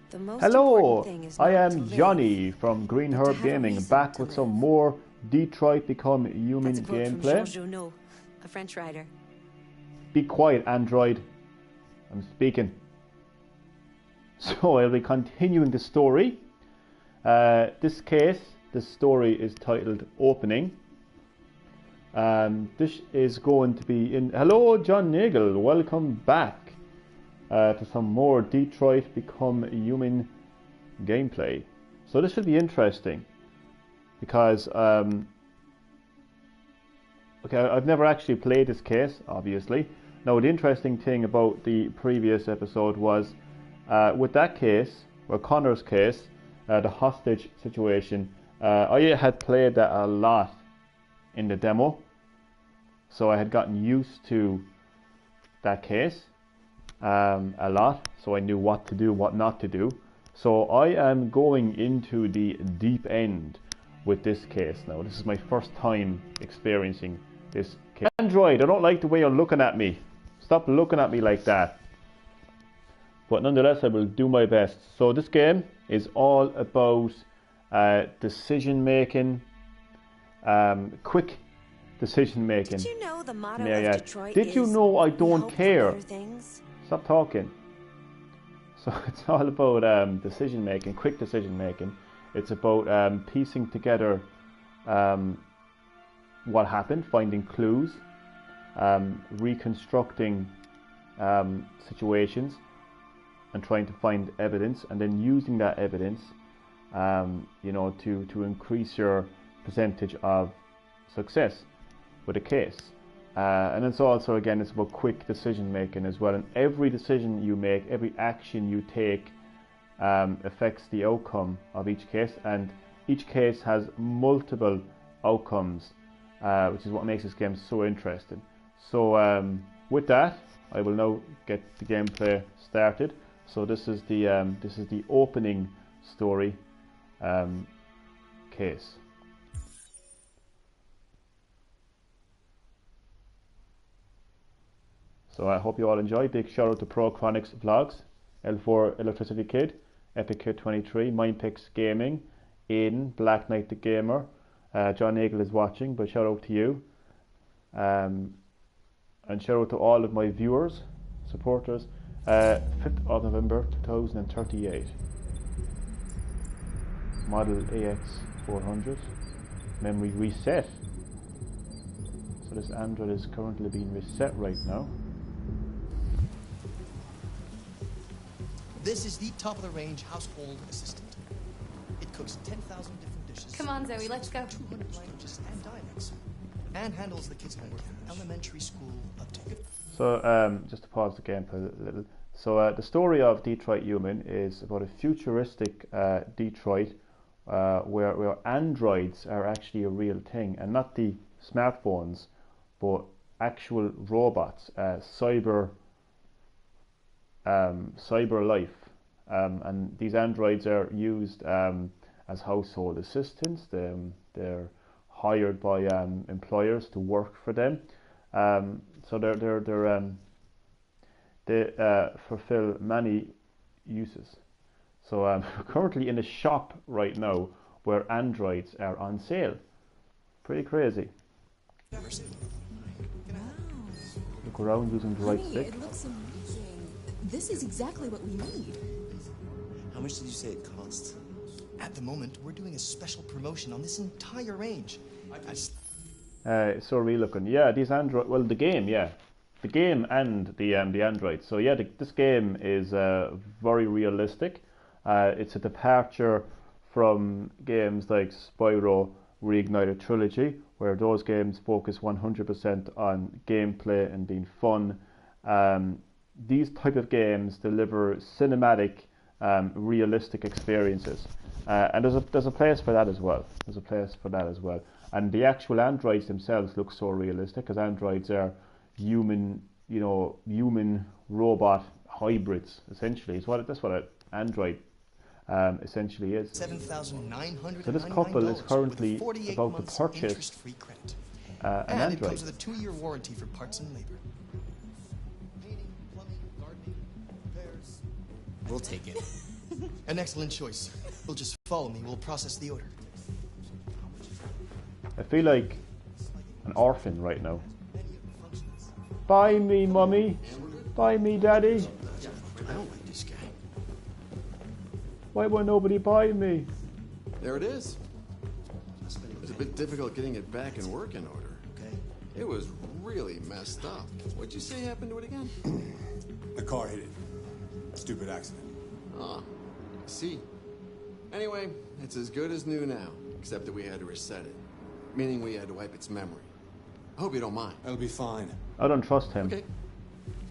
The most Hello, important thing is I not to am live, Johnny from Green but to Herb have a Gaming, reason back to with some live. more Detroit Become Human That's a quote from gameplay. Jean Genot, a French writer. Be quiet, Android. I'm speaking. So I'll be continuing the story. This case, the story is titled Opening. This is going to be in... Hello, John Nagel. Welcome back to some more Detroit Become Human gameplay. So this should be interesting because okay, I've never actually played this case, obviously. Now, the interesting thing about the previous episode was with that case, or Connor's case, the hostage situation, I had played that a lot in the demo, so I had gotten used to that case a lot, so I knew what to do, what not to do. So I am going into the deep end with this case now. This is my first time experiencing this case. Android, I don't like the way you're looking at me. Stop looking at me like that. But nonetheless, I will do my best. So this game is all about decision making, quick decision making. Did you know the motto Yeah. of Detroit Did you is, know I "We don't hope for care"? better things"? Stop talking. So it's all about decision making, quick decision making. It's about piecing together what happened, finding clues, reconstructing situations, and trying to find evidence, and then using that evidence, you know, to increase your percentage of success with a case. And it's also, again, it's about quick decision making as well. And every decision you make, every action you take, affects the outcome of each case. And each case has multiple outcomes, which is what makes this game so interesting. So with that, I will now get the gameplay started. So this is the opening story case. So I hope you all enjoy. Big shout out to Pro Chronics Vlogs, L4 Electricity Kid, Epic Kid 23, Mindpix Gaming, Aiden, Black Knight the Gamer, John Nagel is watching, but shout out to you. And shout out to all of my viewers, supporters. 5th of November 2038. Model AX400. Memory reset. So this Android is currently being reset right now. This is the top-of-the-range household assistant. It cooks 10,000 different dishes. Come on, Zoe, let's go. 200 languages and dialects. And handles the kids' homework from elementary school up to... So, just to pause the gameplay a little. So, the story of Detroit Human is about a futuristic Detroit where androids are actually a real thing, and not the smartphones, but actual robots, cyber life, and these androids are used as household assistants. They're hired by employers to work for them. So they fulfill many uses. So we're currently in a shop right now where androids are on sale. Pretty crazy. Wow. Look around using the right Honey, stick. it looks amazing. This is exactly what we need. How much did you say it costs? At the moment, we're doing a special promotion on this entire range. So real looking. Yeah, these android. Well, the game, yeah, the game and the android. So yeah, this game is very realistic. It's a departure from games like Spyro Reignited Trilogy, where those games focus 100% on gameplay and being fun. These type of games deliver cinematic, realistic experiences, and there's a place for that as well. There's a place for that as well. And the actual androids themselves look so realistic, because androids are human, you know, human robot hybrids. Essentially, that's what an android essentially is. $7,999. So this couple is currently with 48 about to months purchase interest-free credit. an And it android. comes with a 2-year warranty for parts and labor. Painting, plumbing, gardening, repairs. We'll take it. An excellent choice. You'll just follow me. We'll process the order. I feel like an orphan right now. Buy me, mummy. Buy me, daddy. I don't like this guy. Why won't nobody buy me? There it is. It was a bit difficult getting it back in working order. Okay. It was really messed up. What'd you say happened to it again? The car hit it. Stupid accident. Ah, I see. Anyway, it's as good as new now, except that we had to reset it. Meaning we had to wipe its memory. I hope you don't mind. That'll be fine. I don't trust him. Okay.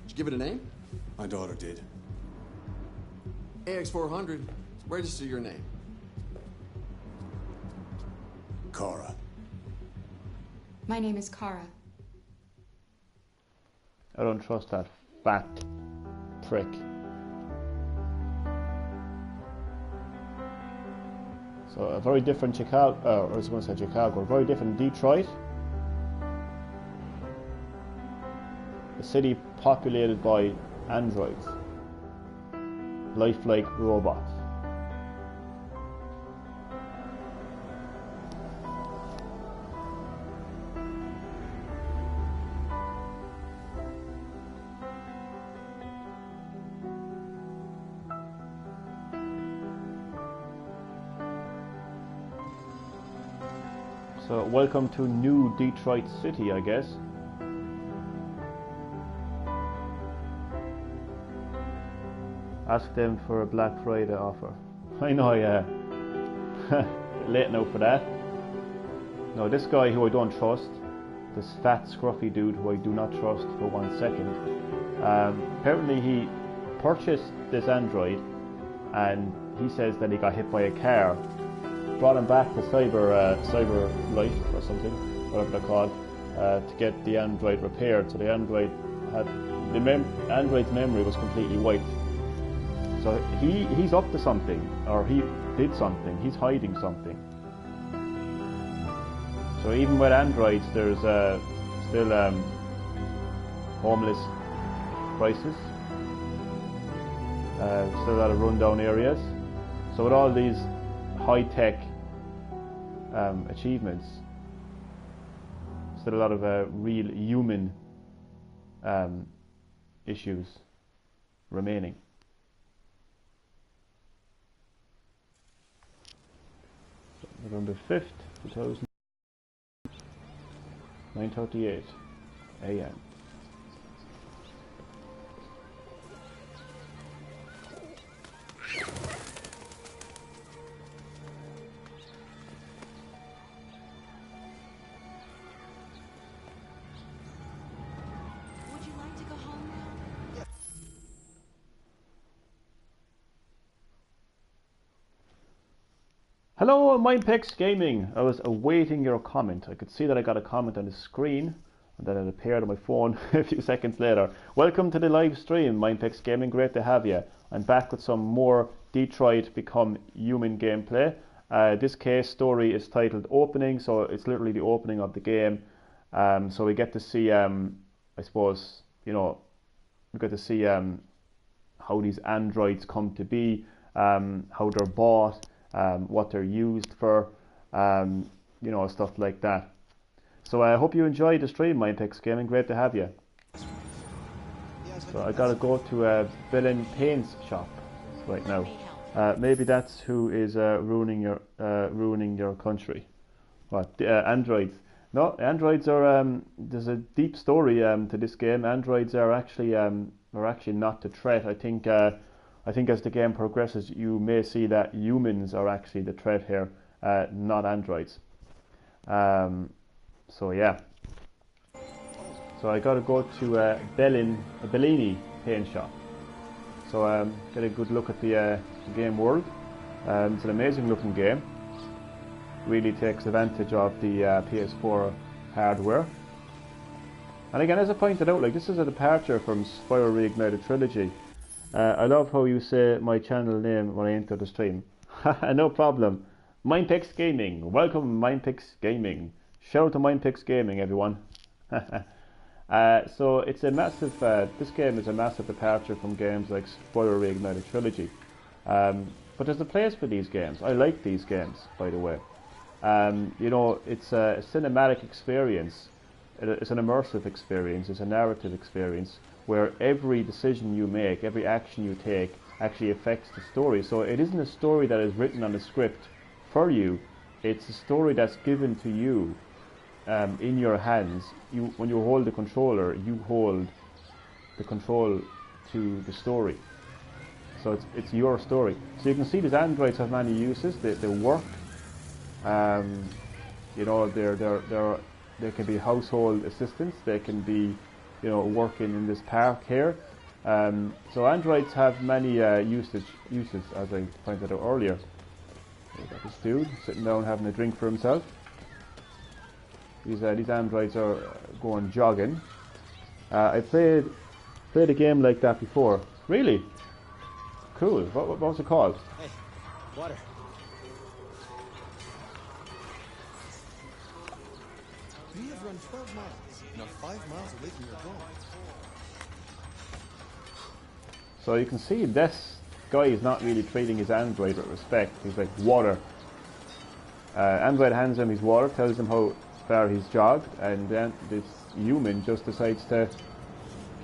Did you give it a name? My daughter did. AX400. Register your name. Kara. My name is Kara. I don't trust that fat prick. So a very different Chicago, I was going to say Chicago, a very different Detroit. A city populated by androids, lifelike robots. So welcome to New Detroit City, I guess. Ask them for a Black Friday offer. I know, yeah. Late now for that. No, this guy who I don't trust, this fat scruffy dude who I do not trust for 1 second. Apparently he purchased this android and he says that he got hit by a car. Brought him back to Cyber Life or something, whatever they're called, to get the android repaired. So the android had android's memory was completely wiped. So he's up to something, or he did something. He's hiding something. So even with androids, there's still homeless crisis. Still a lot of rundown areas. So with all these high-tech achievements, still a lot of real human issues remaining. November 5th, 9:38 a.m. Would you like to go home now? Hello, Mindpex Gaming. I was awaiting your comment. I could see that I got a comment on the screen and then it appeared on my phone a few seconds later. Welcome to the live stream, Mindpex Gaming. Great to have you. I'm back with some more Detroit Become Human gameplay. This case story is titled Opening, so it's literally the opening of the game. So we get to see, I suppose, you know, we get to see how these androids come to be, how they're bought, what they're used for, you know, stuff like that. So I hope you enjoyed the stream, Mindpex Gaming. Great to have you. So I gotta go to Belen Payne's shop right now. Maybe that's who is ruining your country. What? Androids? No, androids are. There's a deep story to this game. Androids are actually not the threat. I think as the game progresses, you may see that humans are actually the threat here, not androids. So yeah. So I gotta go to Bellini paint shop. So get a good look at the game world. It's an amazing looking game. Really takes advantage of the PS4 hardware. And again, as I pointed out, like, this is a departure from Spyro Reignited Trilogy. I love how you say my channel name when I enter the stream. No problem. Mindpex Gaming. Welcome, Mindpex Gaming. Shout out to Mindpex Gaming, everyone. So it's a massive. This game is a massive departure from games like Spyro Reignited Trilogy. But there's a place for these games. I like these games, by the way. You know, it's a cinematic experience. It's an immersive experience. It's a narrative experience where every decision you make, every action you take, actually affects the story. So it isn't a story that is written on the script for you. It's a story that's given to you in your hands. When you hold the controller, you hold the control to the story. So it's your story. So you can see these androids have many uses. They work. You know, they can be household assistants. They can be, you know, working in this park here. So androids have many uses, as I pointed out earlier. We've got this dude sitting down having a drink for himself. These androids are going jogging. I played a game like that before. Really? Cool. What was it called? Hey, water. We have run 12 miles and are 5 miles away from your goal. So you can see this guy is not really treating his android with respect. He's like, water. Android hands him his water, tells him how far he's jogged, and then this human just decides to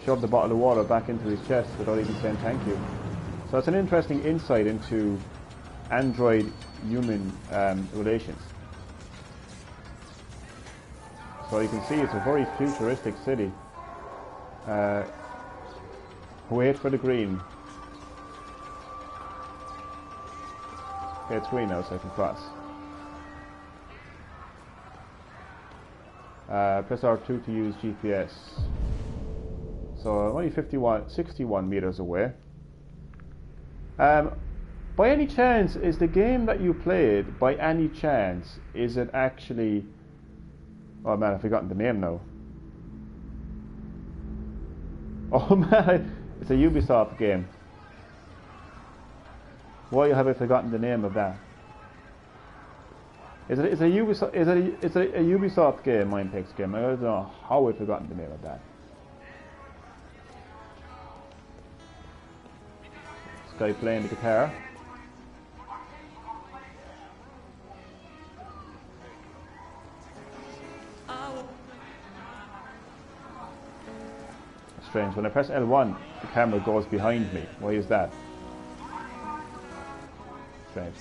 shove the bottle of water back into his chest without even saying thank you. So it's an interesting insight into android-human relations. So you can see it's a very futuristic city. Wait for the green. Okay, it's green now, so I can cross. Press R2 to use GPS. So I'm only 61 meters away. By any chance, is the game that you played, by any chance, is it actually... Oh man, I've forgotten the name now. Oh man, it's a Ubisoft game. Why have I forgotten the name of that? Is it a Ubisoft game, Mindpix game? I don't know how I've forgotten the name of that. This guy playing the guitar. Strange. When I press L1, the camera goes behind me. Why is that? Strange.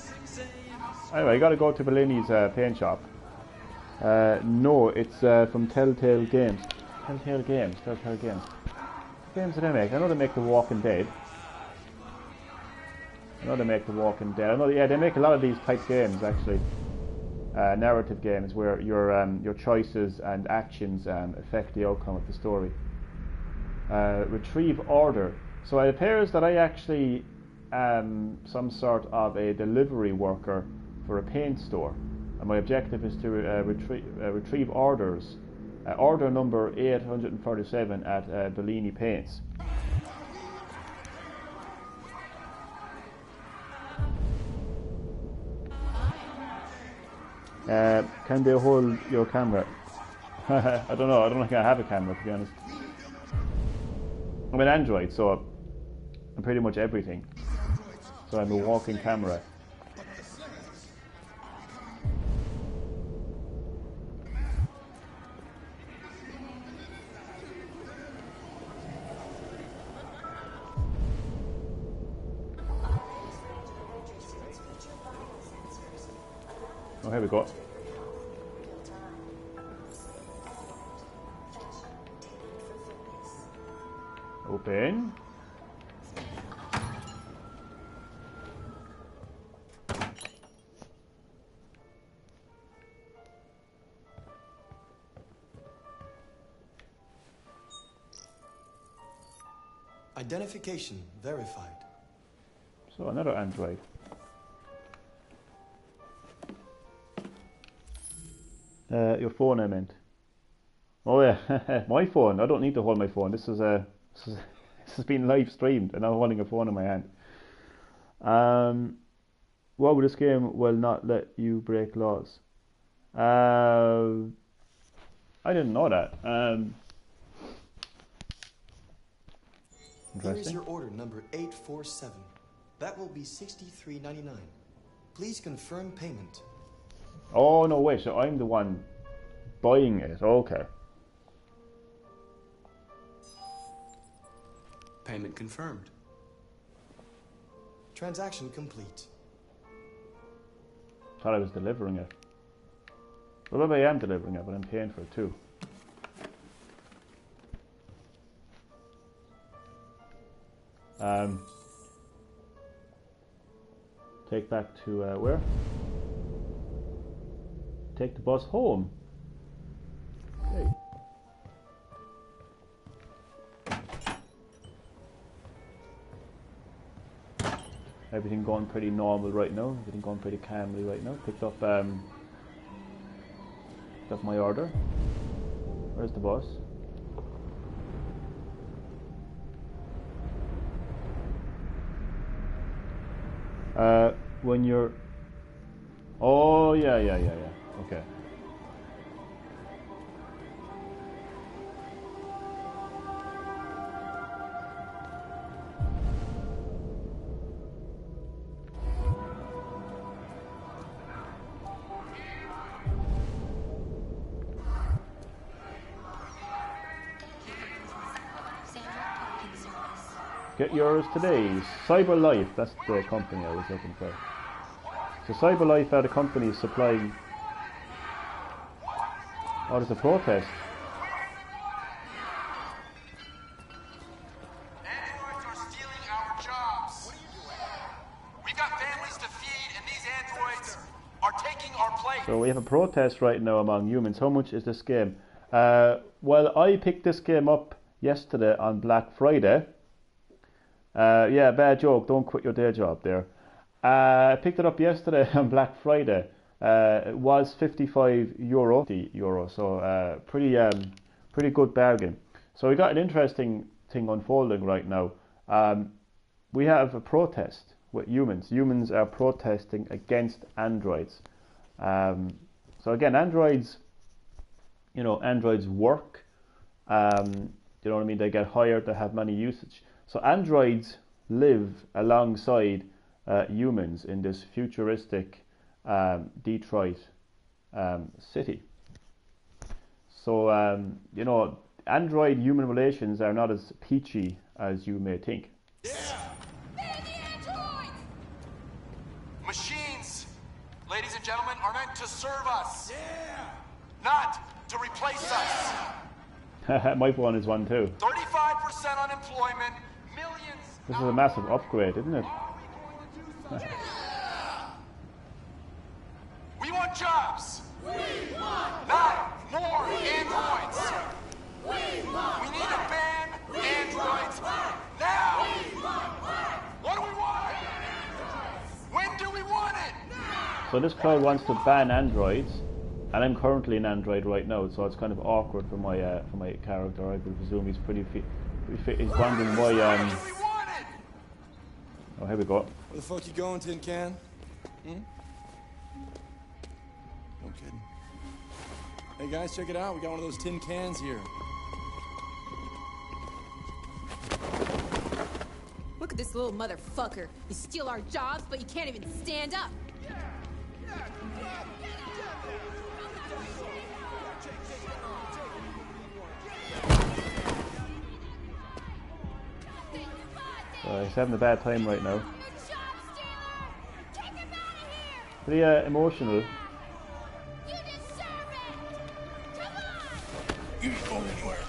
Anyway, I gotta go to Bellini's paint shop. No, it's from Telltale Games. Telltale Games. What games do they make? I know they make The Walking Dead. Yeah, they make a lot of these type games actually. Narrative games where your choices and actions affect the outcome of the story. Retrieve order. So it appears that I actually am some sort of a delivery worker for a paint store, and my objective is to retrieve orders. Order number 837 at Bellini Paints. Can they hold your camera? I don't know. I don't think I have a camera, to be honest. I'm an Android, so I'm pretty much everything. So I'm a walking camera. Oh, here we go. Open. Identification verified. So another Android. Your phone, I meant. Oh yeah, my phone. I don't need to hold my phone. This has been live streamed, and I'm holding a phone in my hand. Well, this game will not let you break laws. I didn't know that. Here is your order number 847. That will be $63.99. Please confirm payment. Oh, no, wait, so I'm the one buying it. Okay. Payment confirmed. Transaction complete. Thought I was delivering it. Well, maybe I am delivering it, but I'm paying for it too. Take back to where? Take the bus home. Okay. Everything going pretty normal right now. Everything going pretty calmly right now. Picked up my order. Where's the bus? When you're... Oh, yeah. Okay. Get yours today. CyberLife, that's the company I was looking for. So CyberLife are the company supplying... Oh, there's a protest. Androids are stealing our jobs. We got families to feed, and these androids are taking our place. So we have a protest right now among humans. How much is this game? Well, I picked this game up yesterday on Black Friday. Yeah, bad joke. Don't quit your day job there. I picked it up yesterday on Black Friday. It was €55. So pretty good bargain. So we got an interesting thing unfolding right now. We have a protest with humans. Humans are protesting against androids. So again, androids work. You know what I mean? They get hired. They have many usage. So androids live alongside humans in this futuristic Detroit city. So android-human relations are not as peachy as you may think. Machines, ladies and gentlemen, are meant to serve us, not to replace us. My phone is one too. 35% unemployment, millions. This is a massive upgrade, isn't it? We want jobs. We want not more androids. We need to ban androids now. What do we want? When do we want it? So this crowd wants to ban androids, and I'm currently an android right now, so it's kind of awkward for my character. I would presume he's pretty fit. He's wondering why. Oh, here we go. Where the fuck you going, Tin Can? No kidding. Hey guys, check it out. We got one of those tin cans here. Look at this little motherfucker. You steal our jobs, but you can't even stand up. He's having a bad time right now. Pretty emotional. You ain't going anywhere.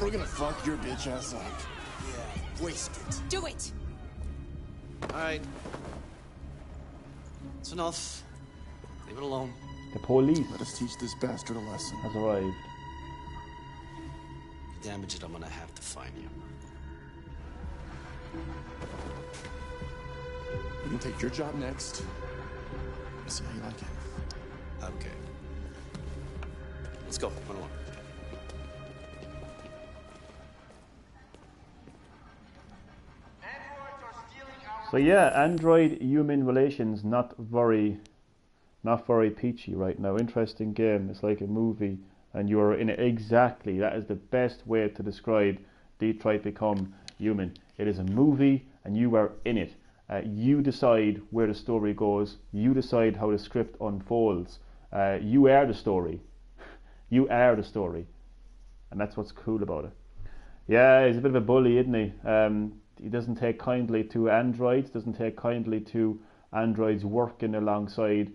We're gonna fuck your bitch ass up. Yeah, waste it. Do it! Alright. It's enough. Leave it alone. The police Let us teach this bastard a lesson. has arrived. You damage it, I'm gonna have to find you. You can take your job next. Let's see how you like it. Okay. Let's go. 101. So yeah, android-human relations not very peachy right now. Interesting game. It's like a movie, and you are in it. Exactly. That is the best way to describe Detroit Become Human. It is a movie, and you are in it. You decide where the story goes. You decide how the script unfolds. You are the story. You are the story. And that's what's cool about it. Yeah, he's a bit of a bully, isn't he? He doesn't take kindly to androids, doesn't take kindly to androids working alongside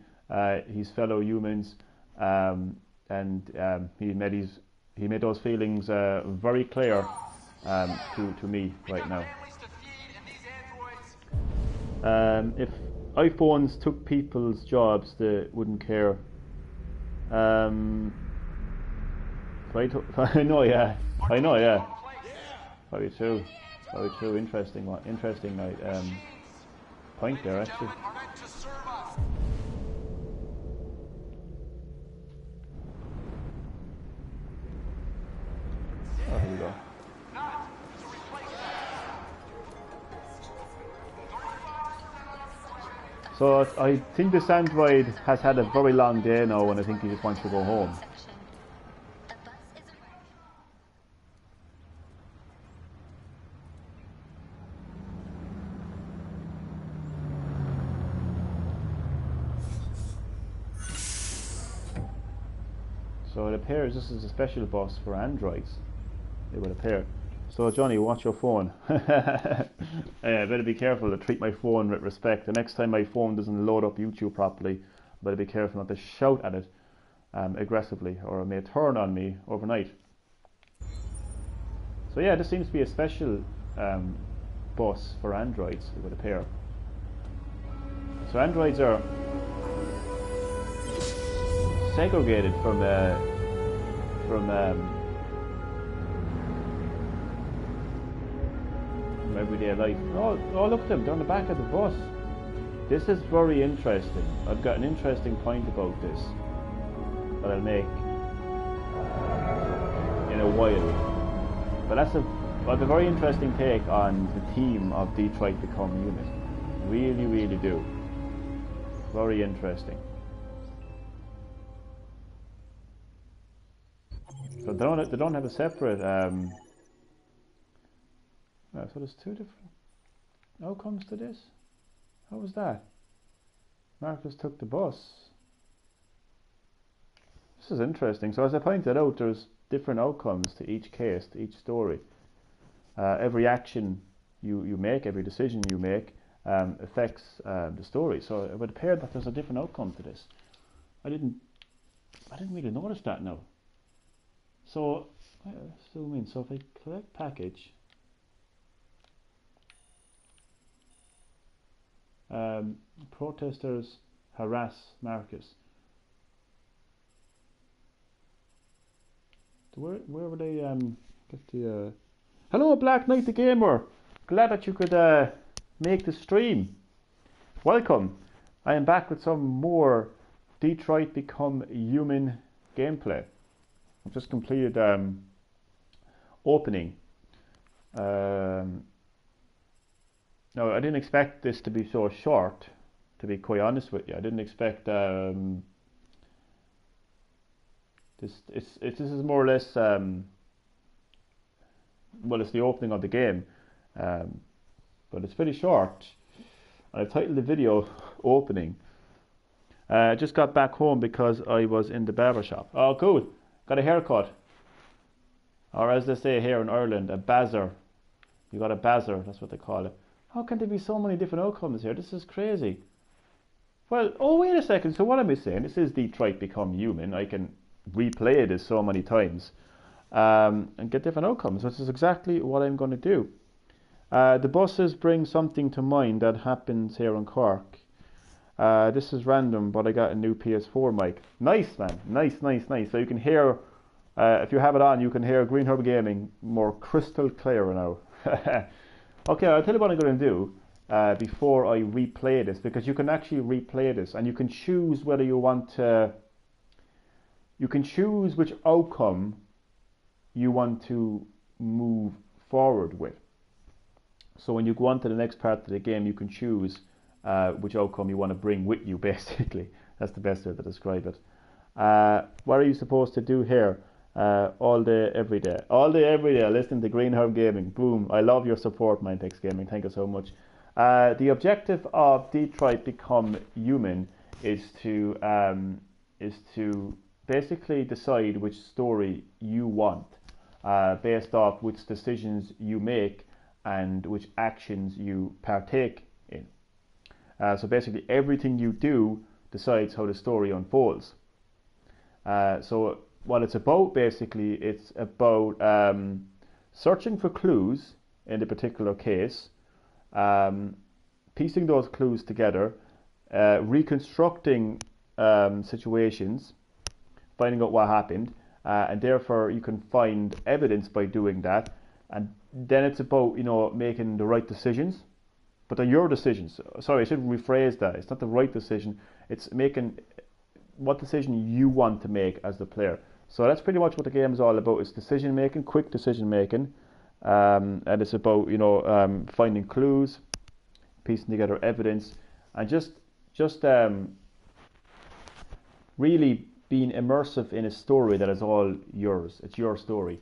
his fellow humans, and he made those feelings very clear to me right now. If iPhones took people's jobs, they wouldn't care. I know, yeah. Probably true. Interesting point there, actually. Oh, here we go. So I think this android has had a very long day now, and I think he just wants to go home. So it appears this is a special bus for androids. It would appear. So Johnny, watch your phone. Better be careful to treat my phone with respect. The next time my phone doesn't load up YouTube properly, I better be careful not to shout at it aggressively, or it may turn on me overnight. So yeah, this seems to be a special bus for androids, it would appear. So androids are segregated from everyday life. Oh, look at them, they're on the back of the bus. This is very interesting. I've got an interesting point about this that I'll make in a while. But I have a very interesting take on the theme of Detroit Become Human. Really, really do. Very interesting. So they don't have a separate. So there's two different outcomes to this. How was that? Marcus took the bus. This is interesting. So as I pointed out, there's different outcomes to each case, to each story. Every action you make, every decision you make, affects the story. So it would appear that there's a different outcome to this. I didn't really notice that now. So zoom in. So if I collect package, protesters harass Marcus. Where were they? Get the. Hello, Black Knight the Gamer. Glad that you could make the stream. Welcome. I am back with some more Detroit Become Human gameplay. I've just completed opening. No, I didn't expect this to be so short, to be quite honest with you. I didn't expect this is more or less well, it's the opening of the game, but it's pretty short. I titled the video opening. I just got back home because I was in the barber shop. Oh, cool. Got a haircut. Or as they say here in Ireland, a bazzer. You got a bazzer, that's what they call it. How can there be so many different outcomes here? This is crazy. Well, oh wait a second, so what am I saying? This is Detroit Become Human. I can replay this so many times and get different outcomes, which is exactly what I'm going to do. The buses bring something to mind that happens here in Cork. This is random, but I got a new PS4 mic. Nice, man. Nice. So you can hear, if you have it on, you can hear Green Herb Gaming more crystal clear now. Okay, I'll tell you what I'm going to do before I replay this, because you can actually replay this and you can choose whether you want to, you can choose which outcome you want to move forward with. So when you go on to the next part of the game, you can choose which outcome you want to bring with you, basically. That's the best way to describe it. What are you supposed to do here? All day, every day. All day, every day, listen to Green Herb Gaming. Boom. I love your support, Mindtex Gaming. Thank you so much. The objective of Detroit Become Human is to basically decide which story you want, based off which decisions you make and which actions you partake in. So basically, everything you do decides how the story unfolds. So what it's about, basically, it's about searching for clues in the particular case, piecing those clues together, reconstructing situations, finding out what happened, and therefore you can find evidence by doing that. And then it's about, making the right decisions, but they're your decisions. Sorry, I should rephrase that. It's not the right decision. It's making what decision you want to make as the player. So that's pretty much what the game is all about. It's decision making, quick decision making, and it's about finding clues, piecing together evidence, and just really being immersive in a story that is all yours. It's your story.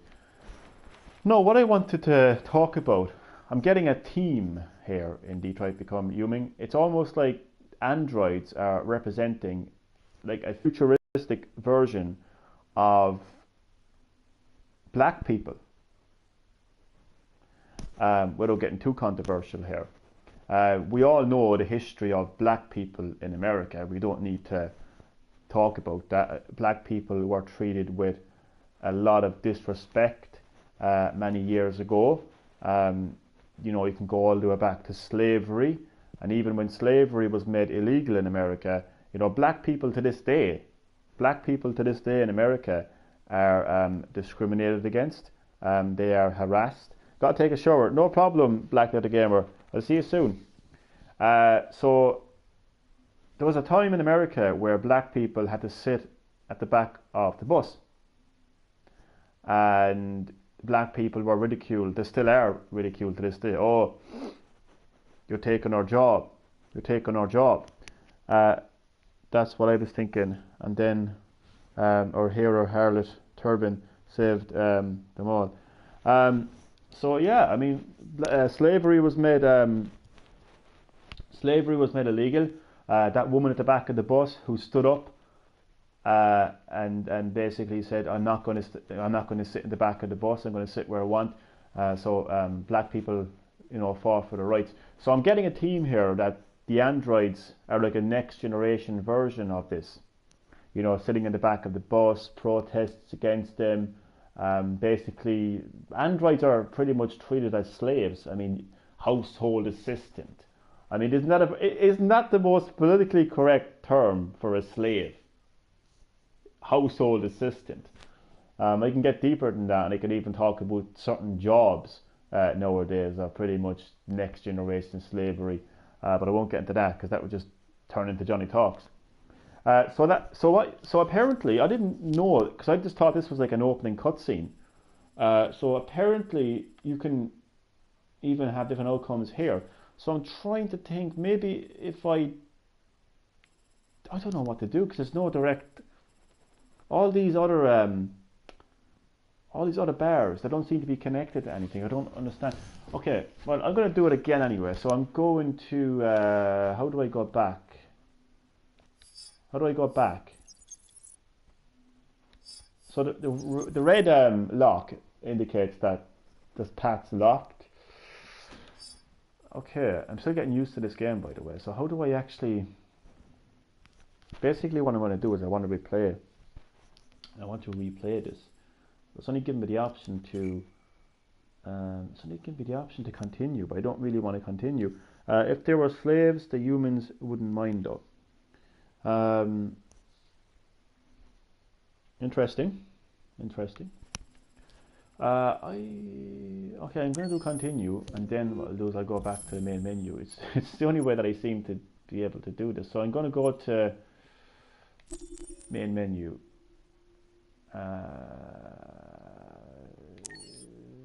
No, what I wanted to talk about, I'm getting a team here in Detroit Become Human. It's almost like androids are representing like a futuristic version of black people. Without getting too controversial here. We all know the history of black people in America. We don't need to talk about that. Black people were treated with a lot of disrespect many years ago. You can go all the way back to slavery, and even when slavery was made illegal in America, black people to this day in America are discriminated against. They are harassed. Got to take a shower. No problem, Black Letter Gamer. I'll see you soon. So there was a time in America where black people had to sit at the back of the bus, and black people were ridiculed. They still are ridiculed to this day. Oh, you're taking our job. You're taking our job. That's what I was thinking. And then our hero harlot Turbin saved them all. So yeah, I mean, slavery was made illegal. That woman at the back of the bus who stood up and basically said, I'm not going to sit in the back of the bus. I'm going to sit where I want. So black people, fought for the rights. So I'm getting a team here that the androids are like a next generation version of this. Sitting in the back of the bus, protests against them. Basically, androids are pretty much treated as slaves. I mean, household assistant. I mean, isn't that the most politically correct term for a slave? Household assistant. I can get deeper than that, and I can even talk about certain jobs nowadays are pretty much next generation slavery. But I won't get into that because that would just turn into Johnny Talks. So apparently I didn't know, because I just thought this was like an opening cutscene. So apparently you can even have different outcomes here. So I'm trying to think, maybe if I don't know what to do, because there's no direct. All these other bars, they don't seem to be connected to anything. I don't understand. Okay, well, I'm going to do it again anyway. So I'm going to how do I go back? How do I go back? So the red lock indicates that this path's locked. Okay, I'm still getting used to this game, by the way. So how do I actually... Basically what I'm going to do is I want to replay. I want to replay this. It's only giving me the option to... it's only giving me the option to continue, but I don't really want to continue. If there were slaves, the humans wouldn't mind though. Interesting. Okay, I'm going to do continue, and then what I'll do is I'll go back to the main menu. It's the only way that I seem to be able to do this. So I'm going to go to main menu.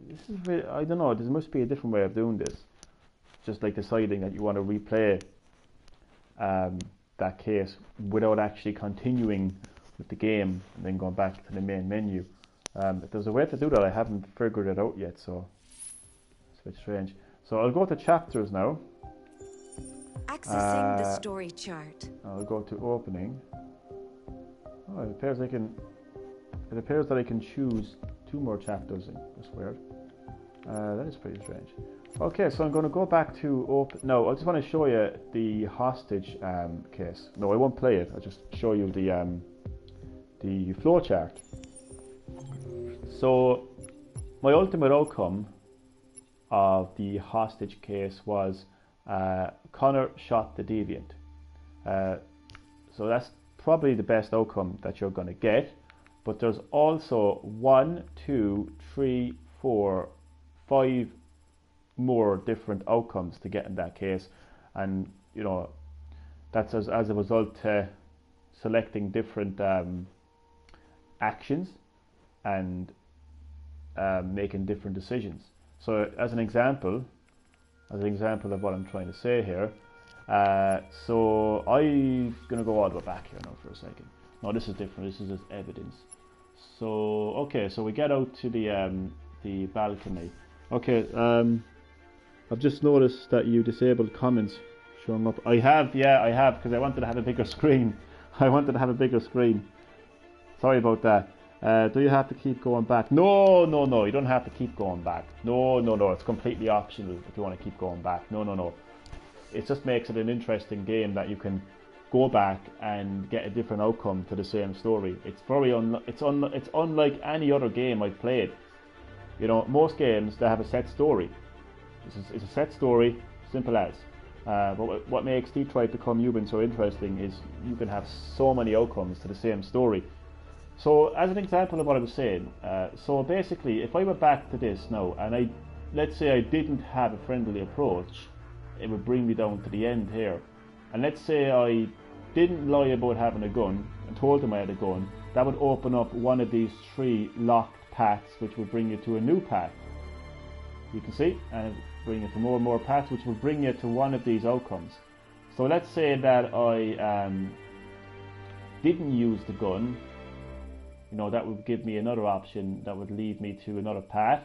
This is really, I don't know. There must be a different way of doing this. Just like deciding that you want to replay that case without actually continuing with the game and then going back to the main menu. If there's a way to do that, I haven't figured it out yet, so it's a bit strange. So I'll go to chapters now. Accessing the story chart. I'll go to opening. Oh, it appears I can. It appears that I can choose 2 more chapters. That's weird. That is pretty strange. Okay, so I'm going to go back to open. No, I just want to show you the hostage case. No, I won't play it. I'll just show you the flow chart. So, my ultimate outcome of the hostage case was Connor shot the deviant. So that's probably the best outcome that you're going to get. But there's also 1, 2, 3, 4, 5 more different outcomes to get in that case, and you know that's as a result to selecting different actions and making different decisions. So as an example of what I'm trying to say here, so I'm gonna go all the way back here now for a second. No, this is different. This is just evidence. So okay, so we get out to the balcony. Okay, I've just noticed that you disabled comments showing up. I have, because I wanted to have a bigger screen. Sorry about that. Do you have to keep going back? No, you don't have to keep going back. No, it's completely optional if you want to keep going back. No. It just makes it an interesting game that you can go back and get a different outcome to the same story. It's it's unlike any other game I've played. You know, most games, they have a set story. It's a set story, simple as. But what makes Detroit Become Human so interesting is you can have so many outcomes to the same story. So, as an example of what I was saying, so basically, if I went back to this now, and let's say I didn't have a friendly approach, it would bring me down to the end here. And let's say I didn't lie about having a gun and told them I had a gun, that would open up one of these 3 locked paths, which would bring you to a new path. You can see, and bring you to more and more paths, which will bring you to one of these outcomes. So let's say that I didn't use the gun. You know, that would give me another option that would lead me to another path.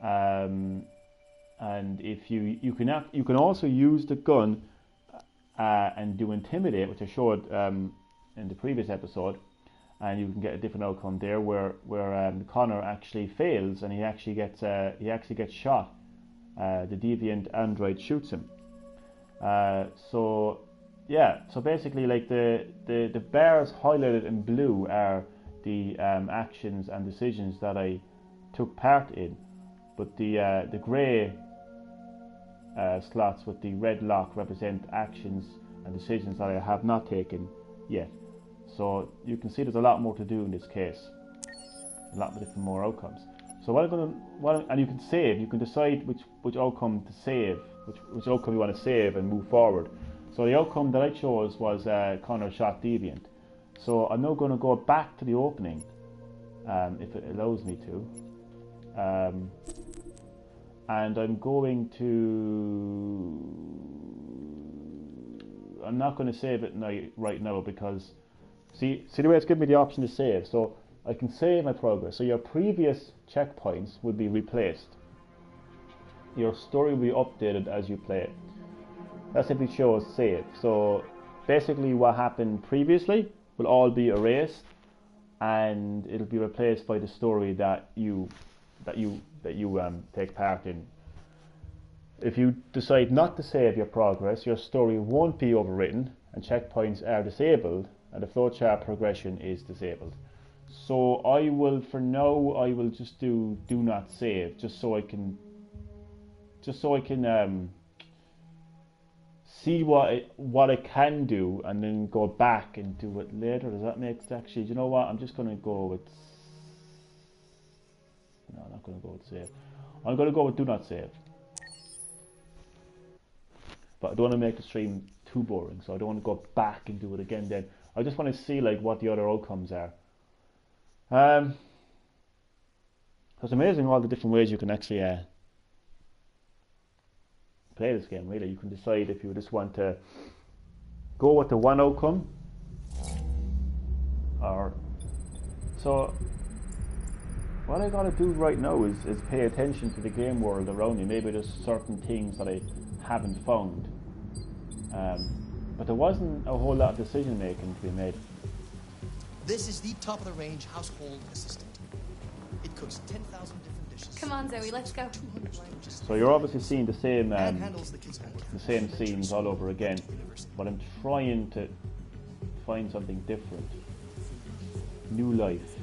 And if you can also use the gun and do intimidate, which I showed in the previous episode, and you can get a different outcome there where Connor actually fails and he actually gets shot. The deviant android shoots him. So basically, like the bars highlighted in blue are the actions and decisions that I took part in, but the grey slots with the red lock represent actions and decisions that I have not taken yet. So you can see there's a lot more to do in this case, a lot of different more outcomes. So and you can save. You can decide which outcome to save, which outcome you want to save and move forward. So the outcome that I chose was Connor shot deviant. So I'm now going to go back to the opening, if it allows me to, and I'm going to. I'm not going to save it right now because see the way it's giving me the option to save. So I can save my progress. So your previous checkpoints will be replaced. Your story will be updated as you play it. That simply shows save. So basically what happened previously will all be erased and it'll be replaced by the story that you take part in. If you decide not to save your progress, your story won't be overwritten and checkpoints are disabled and the flowchart progression is disabled. So I will just do not save just so I can see what I can do and then go back and do it later. Does that make sense? Actually, you know what? I'm just going to go with. No, I'm not going to go with save. I'm going to go with do not save. But I don't want to make the stream too boring, so I don't want to go back and do it again. Then I just want to see like what the other outcomes are. It's amazing all the different ways you can actually play this game. Really, you can decide if you just want to go with the one outcome, or so. What I gotta do right now is pay attention to the game world around me. Maybe there's certain things that I haven't found, But there wasn't a whole lot of decision making to be made. This is the top-of-the-range household assistant. It cooks 10,000 different dishes. Come on, Zoe, let's go. 200 languages. So you're obviously seeing the same And handles the kids' homework. the same scenes all over again, but I'm trying to find something different. New life.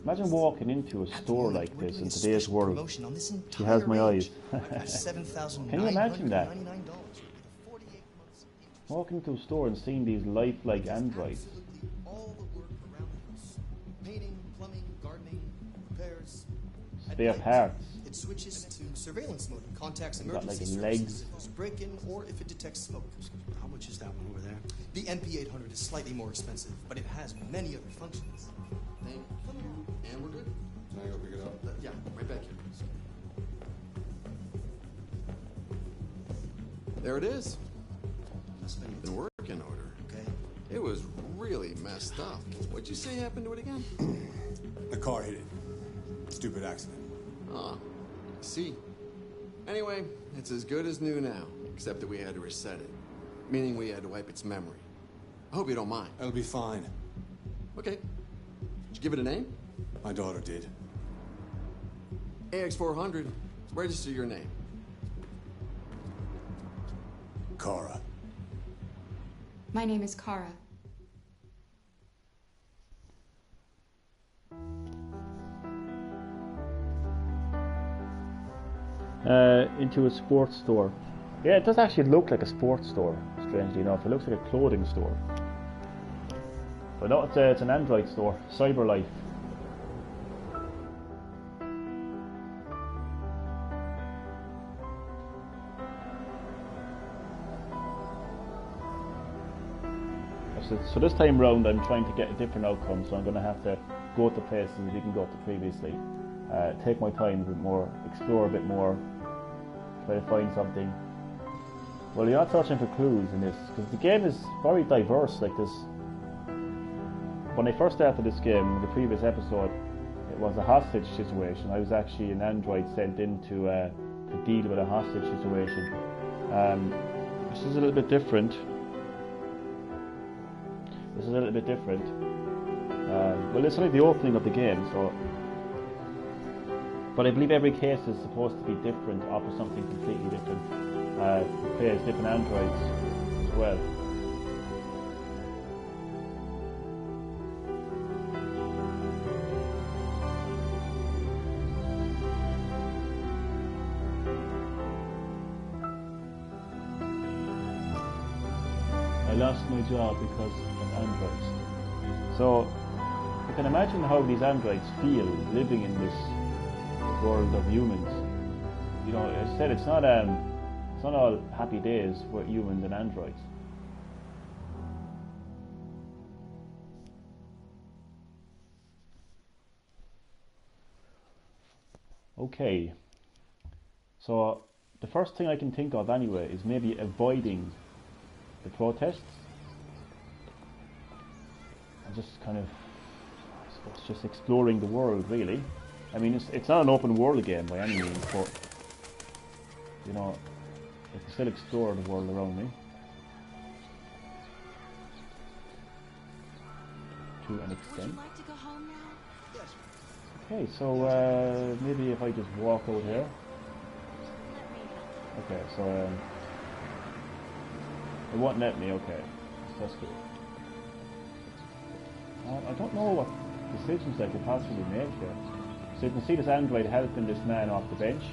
Imagine walking into a store like this in today's world. Promotion on this She has my entire eyes. range. Can you imagine that? $7,999 with 48 months interest. Walking into a store and seeing these lifelike androids. Absolutely all the work around the house. Painting, plumbing, gardening, repairs. At Spare night, parts. It switches to surveillance mode and contacts Got, like, emergency legs. services if there's a break-in or if it detects smoke. How much is that one over there? The NP800 is slightly more expensive, but it has many other functions. Thank you. And we're good. Can I go pick it up? Yeah, right back here. There it is. Must have The work in order. okay. It was really messed up. What'd you say happened to it again? The car hit it. Stupid accident. Ah, I see. Anyway, it's as good as new now, except that we had to reset it. Meaning we had to wipe its memory. I hope you don't mind. It'll be fine. Okay. Did you give it a name? My daughter did. AX400. Register your name. Kara. My name is Kara. Into a sports store. Yeah, it does actually look like a sports store, strangely enough. It looks like a clothing store. But no, it's an Android store. CyberLife. So this time round I'm trying to get a different outcome, so I'm going to have to go to places we didn't go to previously. Take my time a bit more, explore a bit more, try to find something. Well, you're not searching for clues in this, because the game is very diverse. Like this, when I first started this game, in the previous episode, it was a hostage situation. I was actually an android sent in to deal with a hostage situation. This is a little bit different. Well, it's only the opening of the game, so. But I believe every case is supposed to be different, offer something completely different. Play as different androids as well. I lost my job because of androids. So you can imagine how these androids feel living in this world of humans. You know, as I said, it's not all happy days for humans and androids. Okay, so the first thing I can think of anyway is maybe avoiding the protests and just kind of, I suppose, just exploring the world really. I mean, it's not an open world game by any means, but you know, I can still explore the world around me to an extent. Like to go home now? Okay, so maybe if I just walk out here. Okay, so it won't let me. Okay, so that's good. I don't know what decisions I could possibly make here. So you can see this android helping this man off the bench.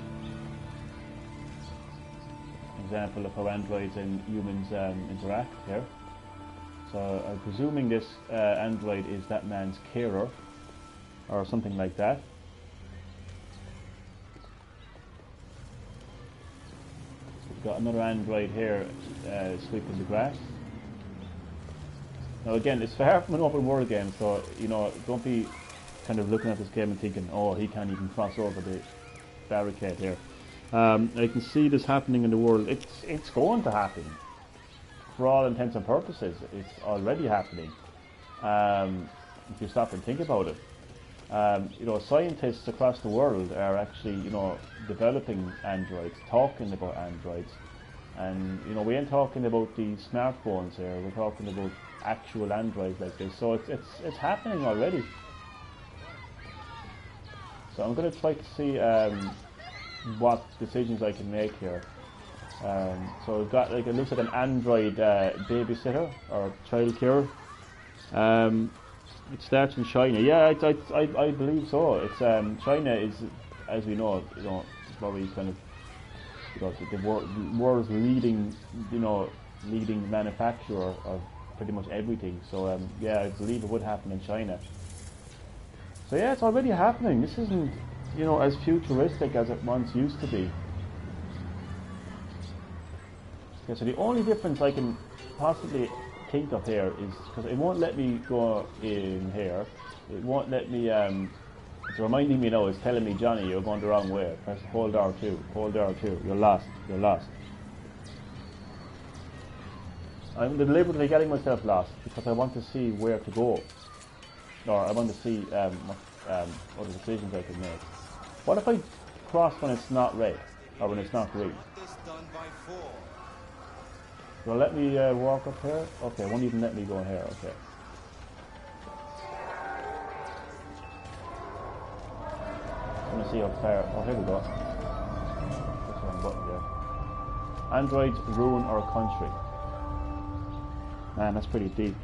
Example of how androids and humans interact here. So I'm presuming this android is that man's carer or something like that. We've got another android here sweeping the grass. Now again, it's far from an open world game, so you know, don't be kind of looking at this game and thinking, oh, he can't even cross over the barricade here. I can see this happening in the world. It's going to happen. For all intents and purposes, it's already happening. If you stop and think about it. You know, scientists across the world are actually, you know, developing androids, talking about androids, and you know, we ain't talking about the smartphones here. We're talking about actual androids like this. So it's happening already. So I'm going to try to see what decisions I can make here. So we've got, like, it looks like an android babysitter or childcare. It starts in China. Yeah, I believe so. It's China is, as we know, probably kind of, the world's leading, leading manufacturer of pretty much everything. So yeah, I believe it would happen in China. So yeah, it's already happening. This isn't, as futuristic as it once used to be. Okay, so the only difference I can possibly think of here is because it won't let me go in here. It won't let me. It's reminding me now. It's telling me, Johnny, you're going the wrong way. Press hold R2. Hold R2. You're lost. You're lost. I'm deliberately getting myself lost because I want to see where to go, or I want to see what decisions I can make. What if I cross when it's not red, or when it's not green? Will it let me walk up here? Okay, it won't even let me go in here. Okay. I'm gonna see how far. Oh, here we go. That's the wrong button there. Androids ruin our country. Man, that's pretty deep.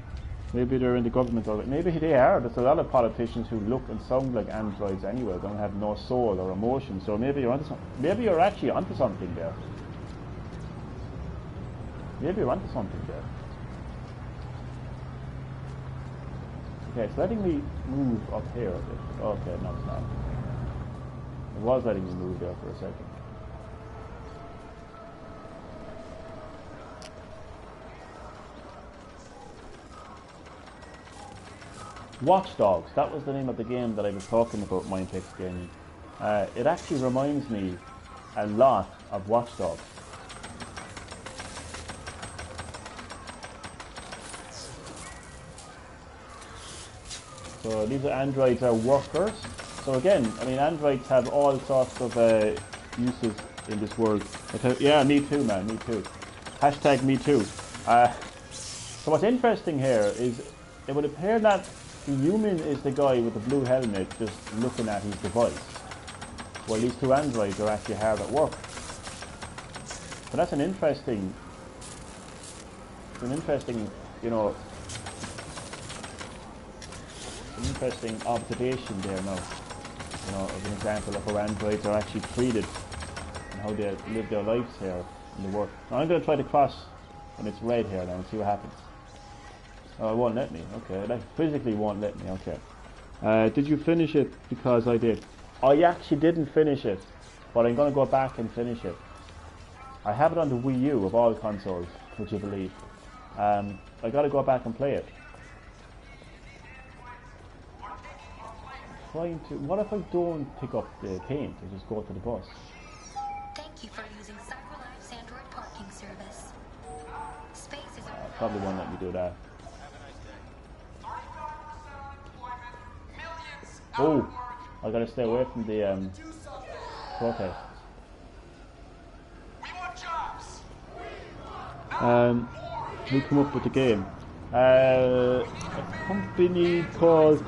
Maybe they're in the government already. Maybe they are. There's a lot of politicians who look and sound like androids anyway. Don't have no soul or emotion. So maybe you're onto something. Maybe you're actually onto something there. Maybe you're onto something there. Okay, it's letting me move up here a bit. Okay, no, it's not. It was letting me move there for a second. Watch Dogs, that was the name of the game that I was talking about, Mindpix Gaming. It actually reminds me a lot of Watch Dogs. So these androids are workers. So again, I mean, androids have all sorts of uses in this world. Yeah, me too, man, me too. Hashtag me too. So what's interesting here is it would appear that the human is the guy with the blue helmet just looking at his device, while these two androids are actually hard at work. So that's an interesting, an interesting observation there now. As an example of how androids are actually treated and how they live their lives here in the world. Now I'm going to try to cross when it's red here now and see what happens. Oh, it won't let me. Okay, it physically won't let me. Okay. Did you finish it? Because I did. I actually didn't finish it, but I'm going to go back and finish it. I have it on the Wii U of all consoles, would you believe? I got to go back and play it. What if I don't pick up the paint and just go to the bus? Thank you for using CyberLife's Android parking service. Space is probably won't let me do that. Oh, I gotta stay away from the protests. Who come up with the game? A company called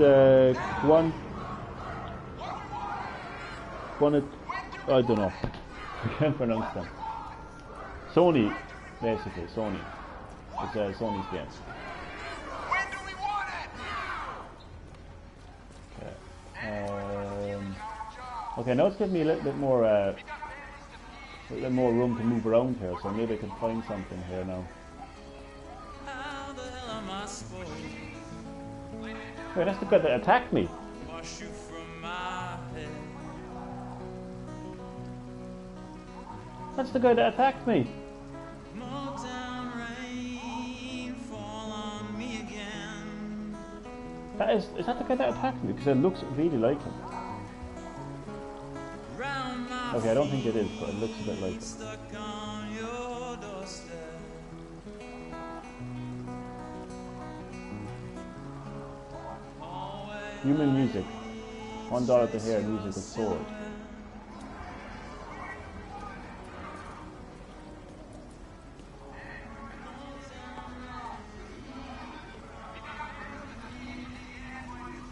I don't know. I can't pronounce them. Sony, basically. Sony. It's Sony's game. Okay, now it's giving me a little bit more room to move around here, so maybe I can find something here now. Wait, that's the guy that attacked me. That's the guy that attacked me. Is that the guy that attacked me? Because it looks really like him. Okay, I don't think it is, but it looks a bit like him. Human music. $1 to hear music of Sword.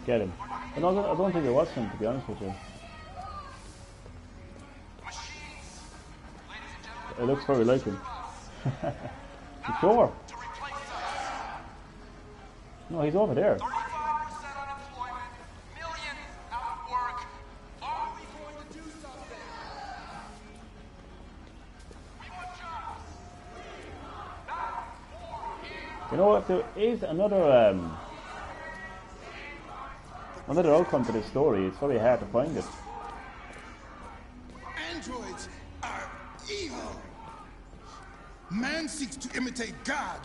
Get him. I don't think it was him, to be honest with you. It looks very like him. You sure? No, he's over there. You know what? There is another outcome to this story. It's very hard to find it. Androids are evil. Man seeks to imitate God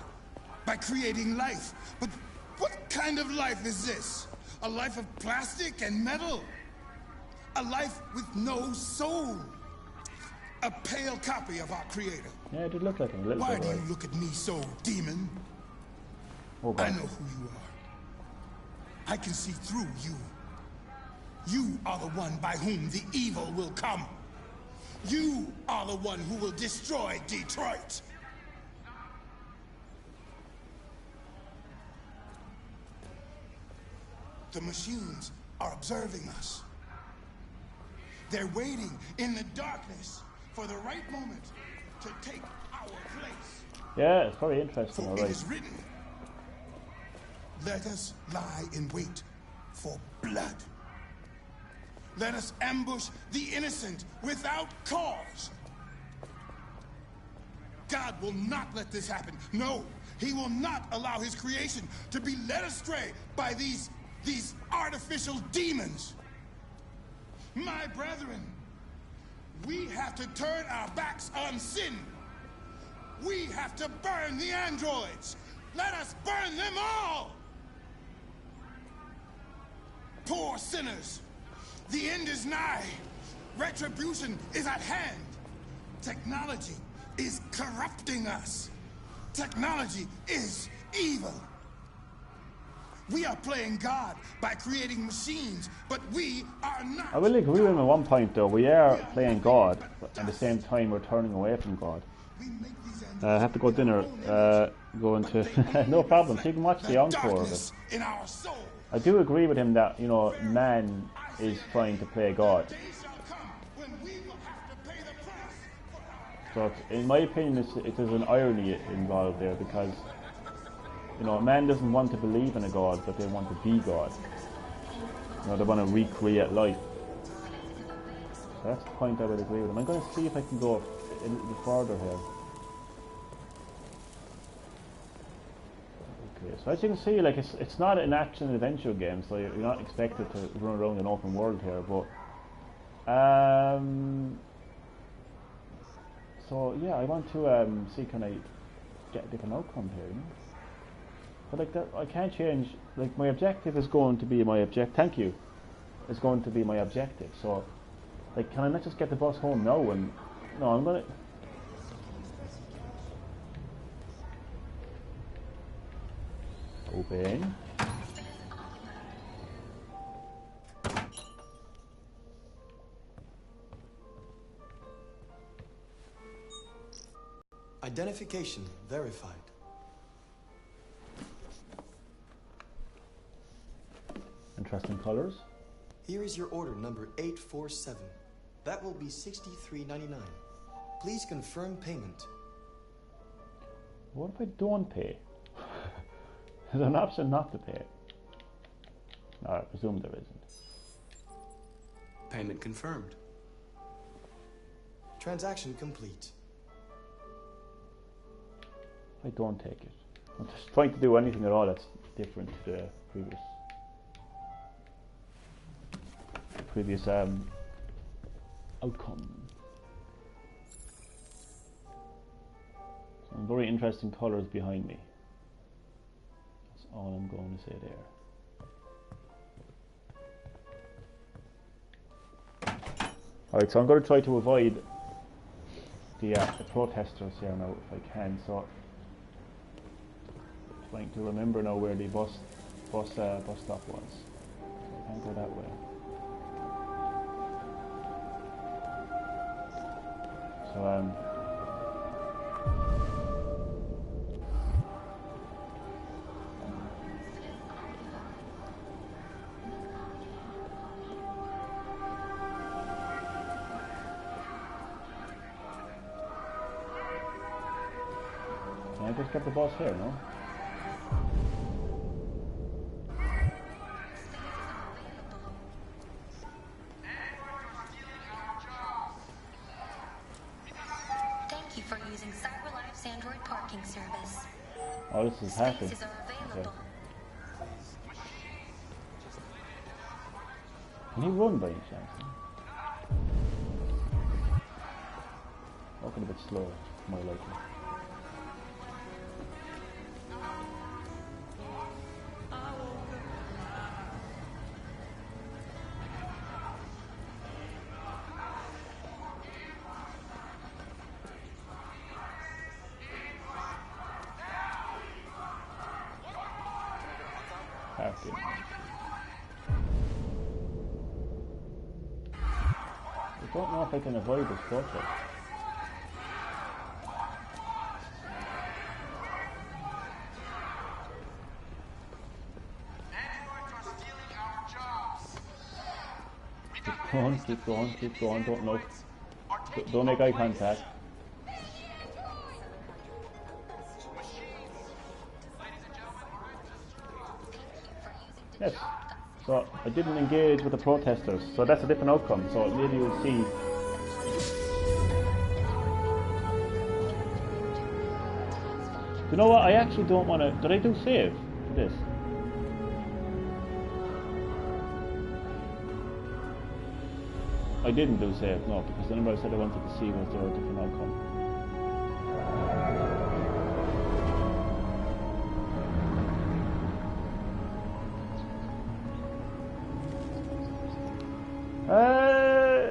by creating life. But what kind of life is this? A life of plastic and metal? A life with no soul? A pale copy of our Creator. Yeah, it did look like him a little bit. Why do you look at me so, demon? Oh, I know who you are. I can see through you. You are the one by whom the evil will come. You are the one who will destroy Detroit. The machines are observing us. They're waiting in the darkness for the right moment to take our place. Yeah, it's very interesting, For alright. it is written, let us lie in wait for blood. Let us ambush the innocent without cause. God will not let this happen. No, he will not allow his creation to be led astray by these artificial demons. My brethren, we have to turn our backs on sin. We have to burn the androids. Let us burn them all. Poor sinners. The end is nigh. Retribution is at hand. Technology is corrupting us. Technology is evil. We are playing God by creating machines, but we are not. I will agree with him at one point though. We are playing God, but at the same time we're turning away from God. I have to go dinner. Go into no problem. So you can watch the encore of it. I do agree with him that, you know, man is trying to play God. So in my opinion, it is an irony involved there, because, you know, man doesn't want to believe in a God, but they want to be God. You know, they want to recreate life. So that's the point I would agree with him. I'm going to see if I can go a little further here. Okay, so as you can see, like, it's not an action and adventure game, so you're not expected to run around an open world here, but so yeah, I want to see, can I get a different outcome here, you know? But like that, I can't change. Like, my objective is going to be my objective. Thank you. Is going to be my objective. So, like, can I not just get the bus home now? And no, I'm gonna. Open. Identification verified. Interesting colors. Here is your order number 847. That will be $63.99. Please confirm payment. What if I don't pay? There's an option not to pay. No, I presume there isn't. Payment confirmed. Transaction complete. I don't take it. I'm just trying to do anything at all that's different to the previous outcome. Some very interesting colours behind me. That's all I'm going to say there. Alright, so I'm going to try to avoid the protesters here now if I can. So, trying to remember now where the bus stop was. So I can't go that way. So can I just get the boss here, no? Thank you for using CyberLife's Android parking service. Oh, this is hacking. Spaces are available. Can he run by any chance? Walking a bit slow, more likely. Hacking. I don't know if I can avoid this protest. Keep going, don't look. Don't make eye contact. Yes, so I didn't engage with the protesters, so that's a different outcome, so maybe you'll see. You know what, I actually don't want to, did I do save for this? I didn't do save, no, because the number I said I wanted to see was there a different outcome.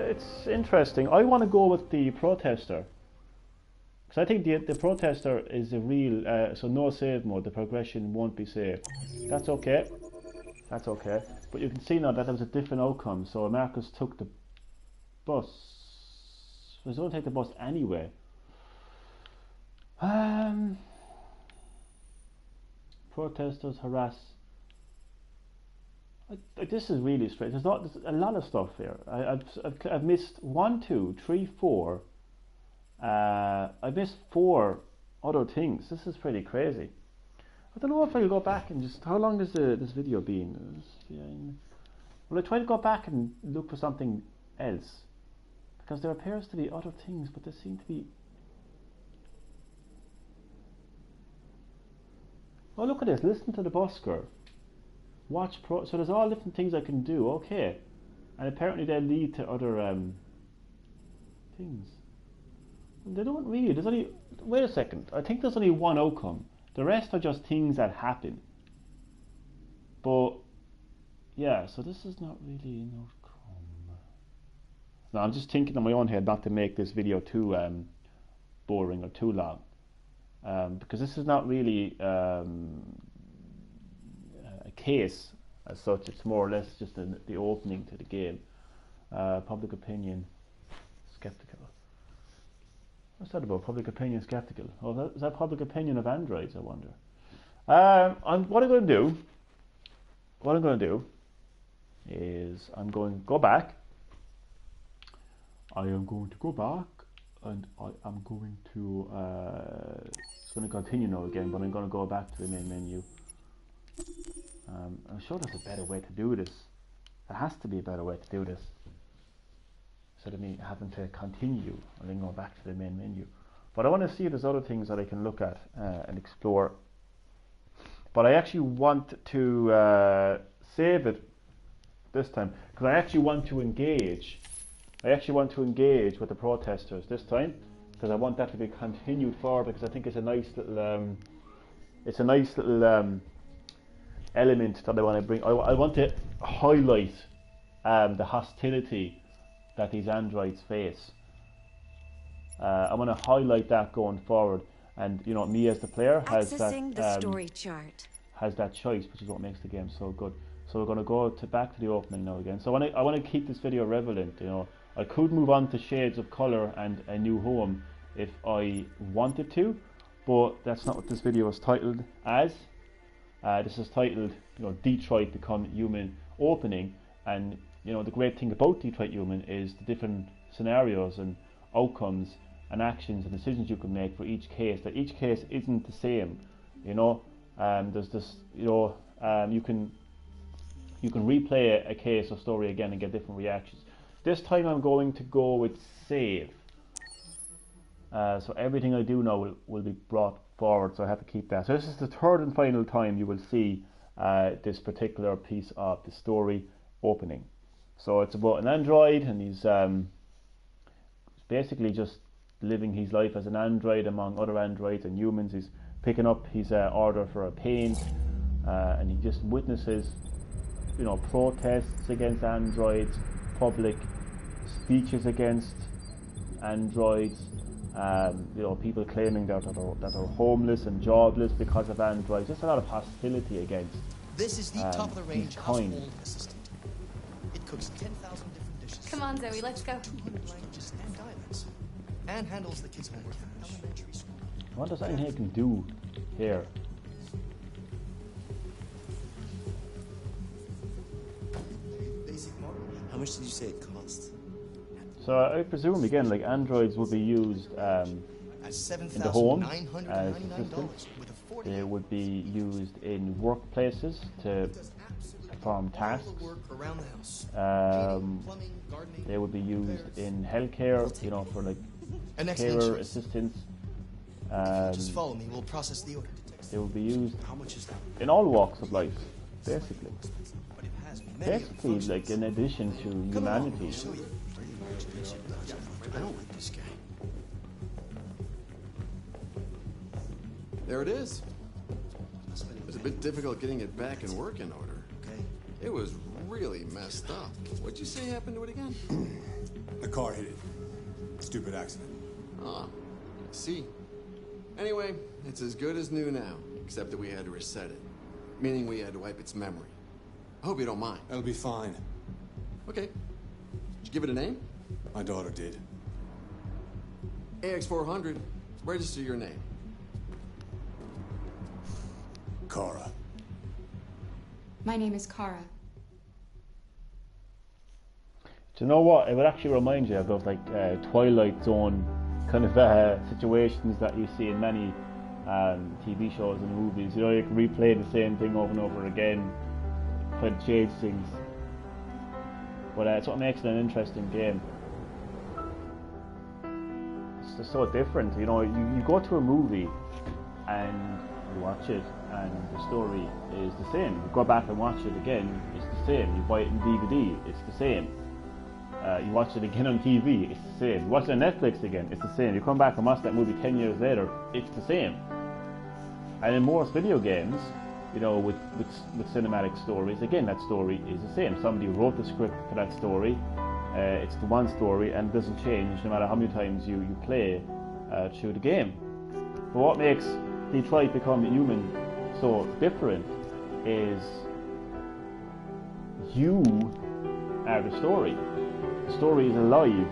It's interesting. I want to go with the protester. Because I think the protester is a real, so no save mode, the progression won't be saved. That's okay. That's okay. But you can see now that there was a different outcome. So Marcus took the bus. So he's going to take the bus anyway. Protesters harass. This is really strange. There's a lot of stuff here. I've missed 1, 2, 3, 4. I missed 4 other things. This is pretty crazy. I don't know if I'll go back and just. How long has this video been? Well, I try to go back and look for something else, because there appears to be other things, but there seem to be. Oh, look at this! Listen to the busker. Watch pro. So there's all different things I can do. Okay, and apparently they lead to other things. Well, they don't really. There's only. Wait a second. I think there's only one outcome. The rest are just things that happen. But yeah, so this is not really an outcome. No, I'm just thinking in my own head not to make this video too boring or too long, because this is not really a case as such. It's more or less just the opening to the game. Public opinion skeptical. What's that about? Public opinion skeptical. Oh, is that public opinion of androids? I wonder. What I'm going to do is I'm going to go back. I am going to go back, and I am going to. It's going to continue now again, but I'm going to go back to the main menu. I'm sure there's a better way to do this. There has to be a better way to do this. Instead of me having to continue and then go back to the main menu. But I want to see if there's other things that I can look at and explore. But I actually want to save it this time, because I actually want to engage. I actually want to engage with the protesters this time, because I want that to be continued forward, because I think it's a nice little element that I want to bring. I want to highlight the hostility that these androids face. I want to highlight that going forward, and you know, me as the player has that story chart. Has that choice, which is what makes the game so good. So we're going to go back to the opening now again. So I want to keep this video relevant. You know, I could move on to Shades of Colour and A New Home if I wanted to, but that's not what this video is titled as. This is titled, Detroit Become Human opening, and the great thing about Detroit Human is the different scenarios and outcomes and actions and decisions you can make for each case. That each case isn't the same. There's this, you can replay a case or story again and get different reactions. This time I'm going to go with save. So everything I do now will be brought forward, so I have to keep that. So this is the third and final time you will see this particular piece of the story opening. So it's about an android, and he's basically just living his life as an android among other androids and humans. He's picking up his order for a paint, and he just witnesses protests against androids, public speeches against androids, people claiming that they're homeless and jobless because of androids. Just a lot of hostility against This is the top of the range kind. household assistant. It cooks 10,000 different dishes. Come on, Zoe, let's go. 200 languages and dialects. And handles the kids' homework in elementary school. What does anything can do here? Basic model. How much did you say it cost? So I presume again, like androids will be used At in the home as $7,999 assistants. with a 40 They would be used in workplaces to perform tasks. work around the house. Plumbing, gardening. They would be used in healthcare, for like An excellent carer choice. assistants. Just follow me. We'll process the order. They will be used How much is that? in all walks of life, basically. But it has many other Basically, functions. like in addition to Come along, humanity. I'll show you. I don't like this guy. There it is. It was a bit difficult getting it back in working order. Okay. It was really messed up. What'd you say happened to it again? The car hit it. Stupid accident. Ah, I see. Anyway, it's as good as new now, except that we had to reset it. Meaning we had to wipe its memory. I hope you don't mind. That'll be fine. Okay. Did you give it a name? My daughter did. AX400. Register your name. Kara. My name is Kara. Do you know what? It would actually remind you of those like Twilight Zone kind of situations that you see in many TV shows and movies. You can replay the same thing over and over again, try to change things. But it's what makes it an interesting game. It's just so different. You go to a movie and you watch it, and the story is the same. You go back and watch it again, it's the same. You buy it in DVD, it's the same. You watch it again on TV, it's the same. You watch it on Netflix again, it's the same. You come back and watch that movie 10 years later, it's the same. And in most video games, with cinematic stories, again, that story is the same. Somebody wrote the script for that story, it's the one story, and it doesn't change no matter how many times you play through the game. But what makes Detroit Become Human so different is you are the story. The story is alive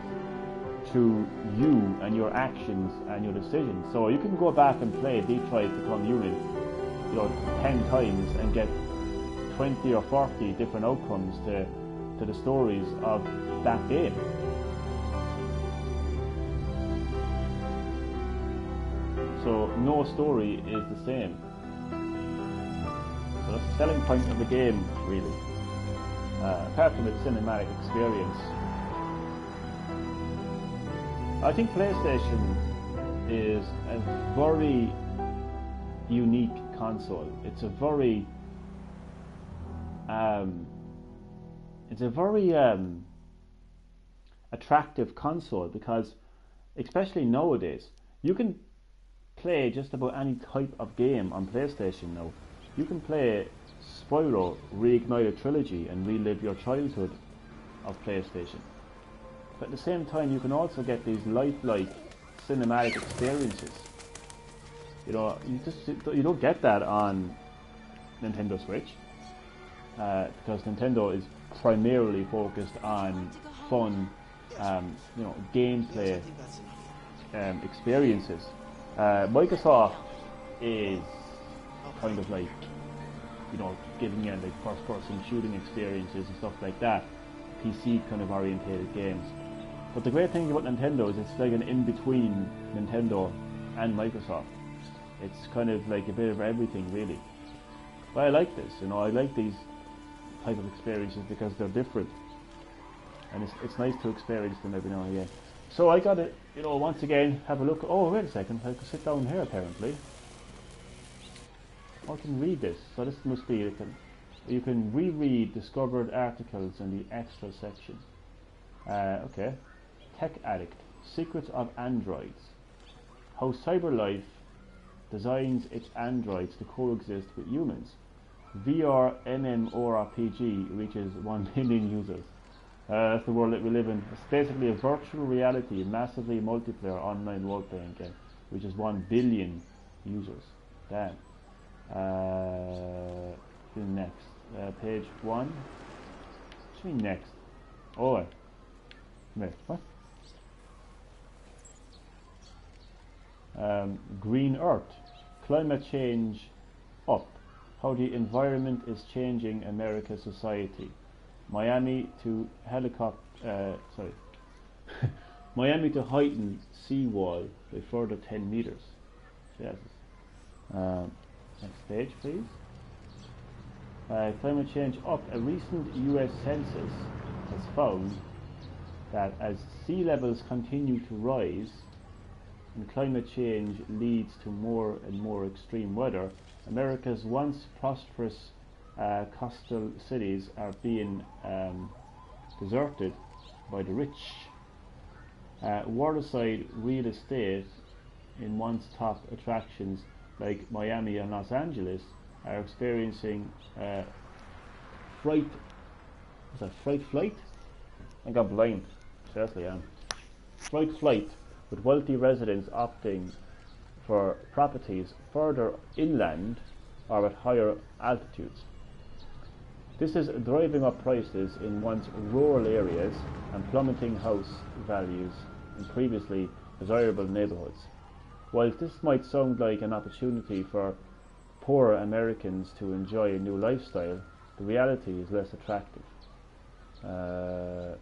to you and your actions and your decisions. So you can go back and play Detroit Become Human 10 times and get 20 or 40 different outcomes to the stories of that game. So no story is the same. So that's the selling point of the game, really. Apart from its cinematic experience. I think PlayStation is a very unique console. It's a very attractive console because, especially nowadays, you can play just about any type of game on PlayStation now. You can play Spyro Reignited Trilogy and relive your childhood of PlayStation. But at the same time, you can also get these lifelike cinematic experiences. You don't get that on Nintendo Switch because Nintendo is primarily focused on fun gameplay experiences. Microsoft is kind of like, giving you like first-person shooting experiences and stuff like that, PC kind of orientated games. But the great thing about Nintendo is it's like an in-between Nintendo and Microsoft. It's kind of like a bit of everything, really. But I like this, I like these type of experiences because they're different, and it's nice to experience them every now and again. So I got to, once again have a look. Oh, wait a second, I can sit down here apparently. I can read this. So this must be you can reread discovered articles in the extra section. Okay. Tech Addict: Secrets of Androids. How CyberLife designs its androids to coexist with humans. VR MMORPG reaches 1 million users. That's the world that we live in. It's basically a virtual reality, massively multiplayer online role-playing game, which is 1 billion users. Damn. Next. Page 1. What do you mean next? Oh, wait, what? Green Earth. Climate change up. How the environment is changing America's society. Miami to Miami to heighten seawall by further 10 meters. Yes. Next page, please. Climate change up. A recent US census has found that as sea levels continue to rise and climate change leads to more and more extreme weather, America's once prosperous coastal cities are being deserted by the rich. Waterside real estate in once top attractions like Miami and Los Angeles are experiencing fright flight? I got blind. Seriously, I am. Fright flight, with wealthy residents opting for properties further inland or at higher altitudes. This is driving up prices in once rural areas and plummeting house values in previously desirable neighborhoods. Whilst this might sound like an opportunity for poorer Americans to enjoy a new lifestyle, the reality is less attractive. So,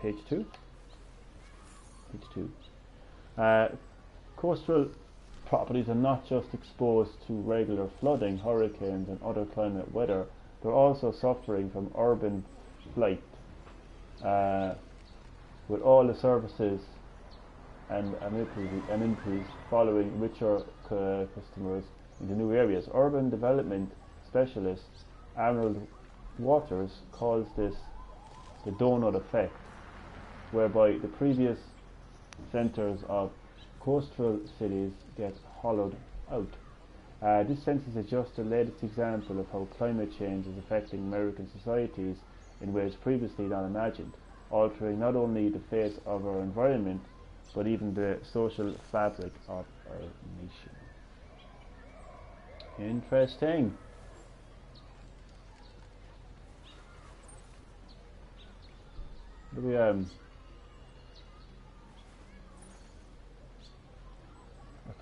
page 2. Page 2. Coastal properties are not just exposed to regular flooding, hurricanes and other climate weather, they're also suffering from urban flight, with all the services and amenities following richer customers into new areas. Urban development specialist Arnold Waters calls this the donut effect, whereby the previous centres of coastal cities get hollowed out. This census is just the latest example of how climate change is affecting American societies in ways previously not imagined, altering not only the face of our environment, but even the social fabric of our nation. Interesting.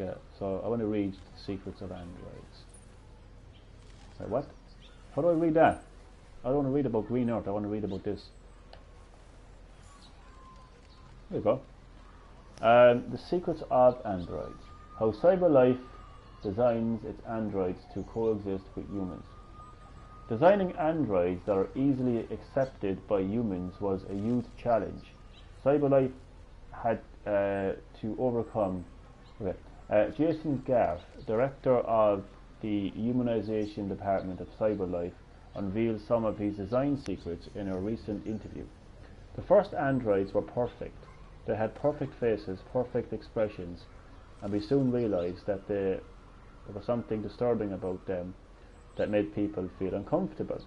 Okay, so I want to read The Secrets of Androids. Wait, what? How do I read that? I don't want to read about Green Earth, I want to read about this. There you go. The Secrets of Androids. How CyberLife designs its androids to coexist with humans. Designing androids that are easily accepted by humans was a huge challenge. CyberLife had to overcome. Jason Garth, director of the humanization department of CyberLife, unveiled some of his design secrets in a recent interview. The first androids were perfect. They had perfect faces, perfect expressions, and we soon realized that there was something disturbing about them that made people feel uncomfortable.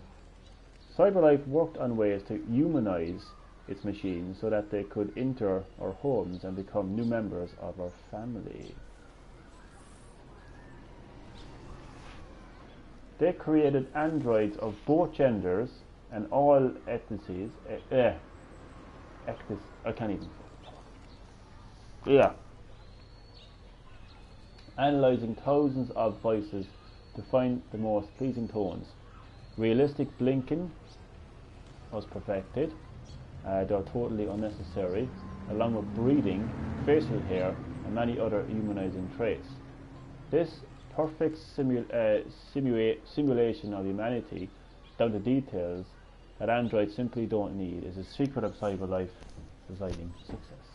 CyberLife worked on ways to humanize its machines so that they could enter our homes and become new members of our family. They created androids of both genders and all ethnicities, I can't even. Yeah. Analyzing thousands of voices to find the most pleasing tones. Realistic blinking was perfected. They're totally unnecessary, along with breathing, facial hair, and many other humanizing traits. This perfect simulation of humanity, down to details that androids simply don't need, is a secret of CyberLife designing success.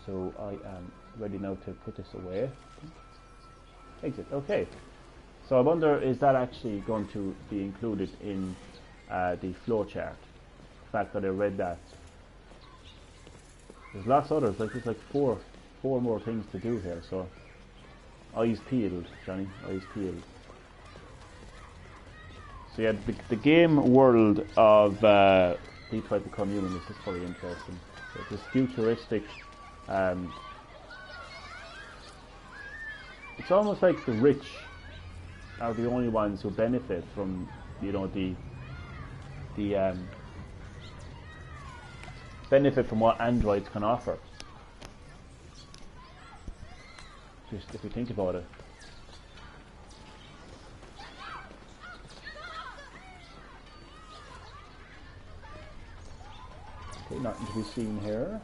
So I am ready now to put this away. Exit. Okay. So I wonder, is that actually going to be included in the flowchart? The fact that I read that. There's lots of others. Like there's like four more things to do here. So eyes peeled, Johnny. Eyes peeled. So yeah, the game world of Detroit Become Human is just very interesting. It's this futuristic. It's almost like the rich are the only ones who benefit from, you know, the benefit from what androids can offer. Just if you think about it. Okay, nothing to be seen here.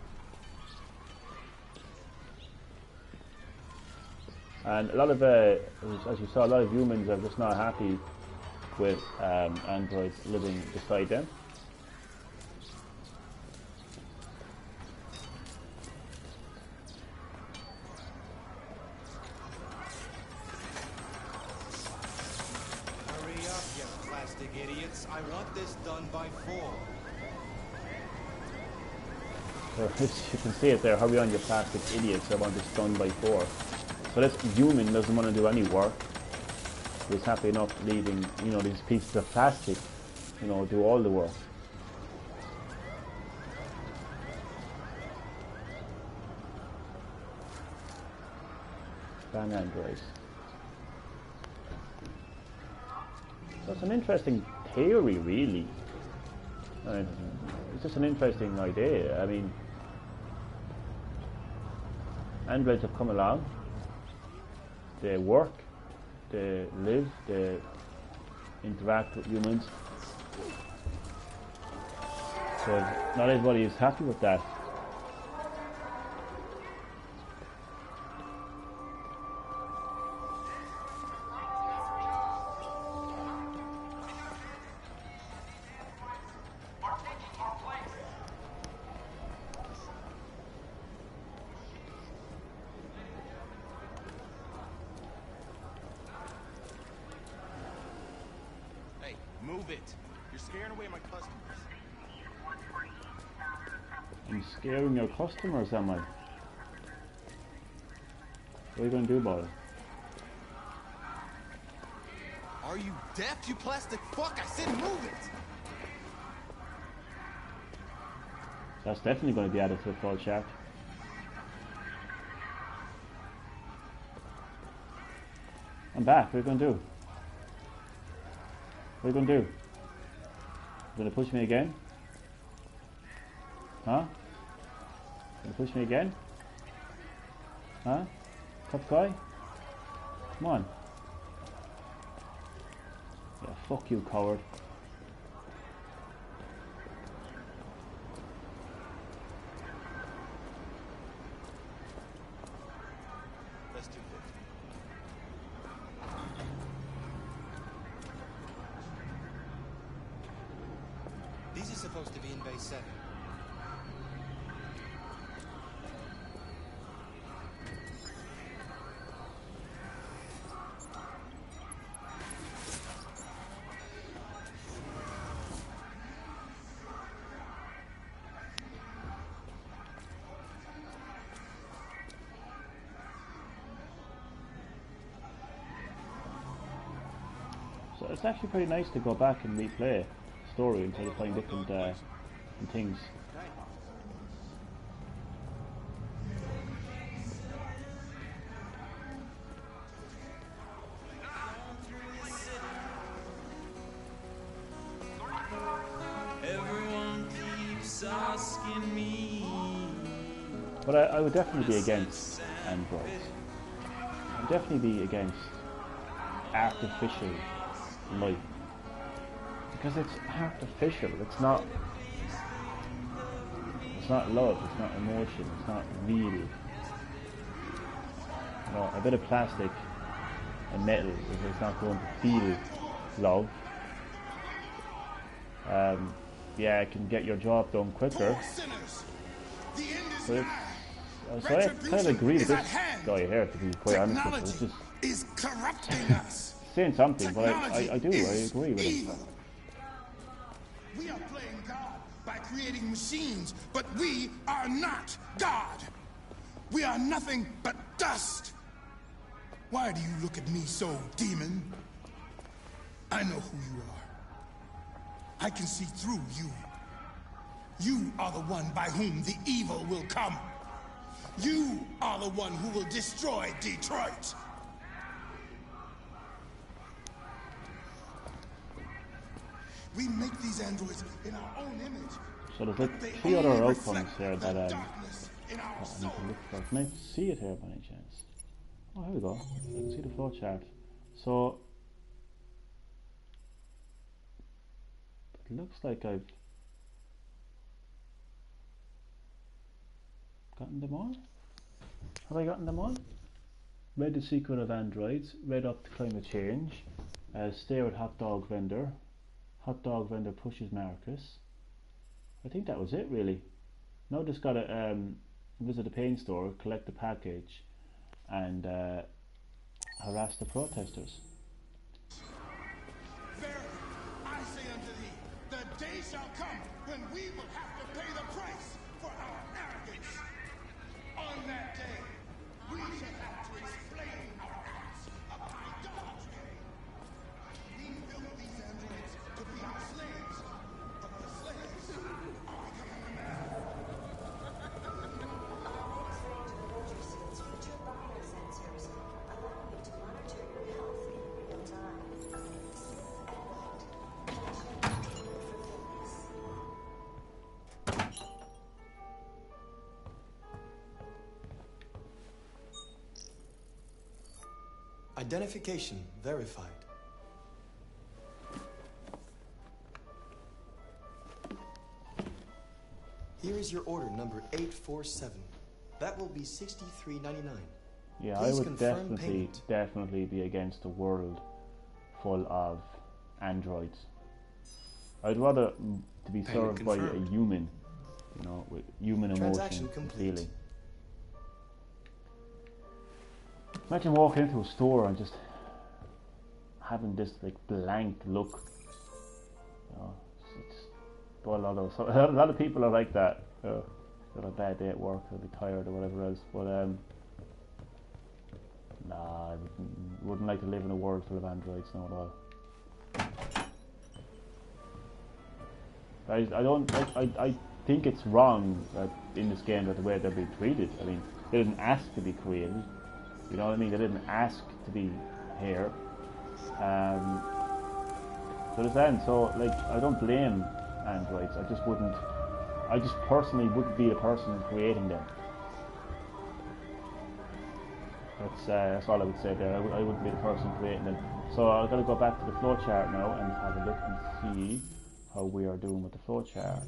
And a lot of, as you saw, a lot of humans are just not happy with androids living beside them. Hurry up, you plastic idiots. I want this done by 4. So as you can see it there, hurry on, you plastic idiots, I want this done by 4. So this human doesn't want to do any work. He's happy enough leaving, you know, these pieces of plastic, you know, do all the work. Ban androids. So it's an interesting theory, really. It's just an interesting idea. I mean, androids have come along. They work, they live, they interact with humans. So not everybody is happy with that. Move it. You're scaring away my customers. I'm scaring your customers, am I? What are you going to do about it? Are you deaf, you plastic fuck? I said move it! That's definitely going to be added to the full chat. I'm back. What are you going to do? What are you going to do? You going to push me again? Huh? Going to push me again? Huh? Tough guy? Come on. Yeah, fuck you, coward. That's 250. These are supposed to be in base 7. So it's actually pretty nice to go back and replay the story until you find different things. Everyone keeps But I would definitely be against androids. I'd definitely be against artificial life. Because it's artificial, it's not love, it's not emotion, it's not real. You know, a bit of plastic and metal is not going to feel love. Yeah, it can get your job done quicker. But so I kind of agree with this guy here, to be quite honest with you. It's just saying something, but I agree with him. We are playing God by creating machines, but we are not God. We are nothing but dust. Why do you look at me so, demon? I know who you are. I can see through you. You are the one by whom the evil will come. You are the one who will destroy Detroit. We make these androids in our own image. So there's like 3 other outcomes here that I need to look for. Can I see it here by any chance? Oh, here we go. I can see the flow chart. So it looks like I've gotten them all. Have I gotten them all? Read the secret of androids. Read up to climate change. Stay with hot dog vendor. Hot dog vendor pushes Marcus. I think that was it really. Now just gotta visit the paint store, collect the package, and harass the protesters. Verily, I say unto thee, the day shall come when we will have to pay the price for our arrogance. On that day, we shall have to explain our acts of idolatry. We built these androids to be our slaves, but the slaves are becoming the man. Identification verified. Here is your order number 847. That will be $63.99. Yeah, Please I would definitely be against a world full of androids. I'd rather to be served by a human, you know, with human emotion and feeling. Imagine walking into a store and just having this like blank look. You know, a lot of people are like that. They've got a bad day at work, they'll be tired or whatever else. But nah, I wouldn't like to live in a world full of androids, not at all. I think it's wrong that in this game that the way they're being treated. I mean, they didn't ask to be created. You know what I mean? They didn't ask to be here. To this end, so like I don't blame androids. I just personally wouldn't be the person creating them. That's all I would say there. I wouldn't be the person creating them. So I've got to go back to the flowchart now and have a look and see how we are doing with the flowchart.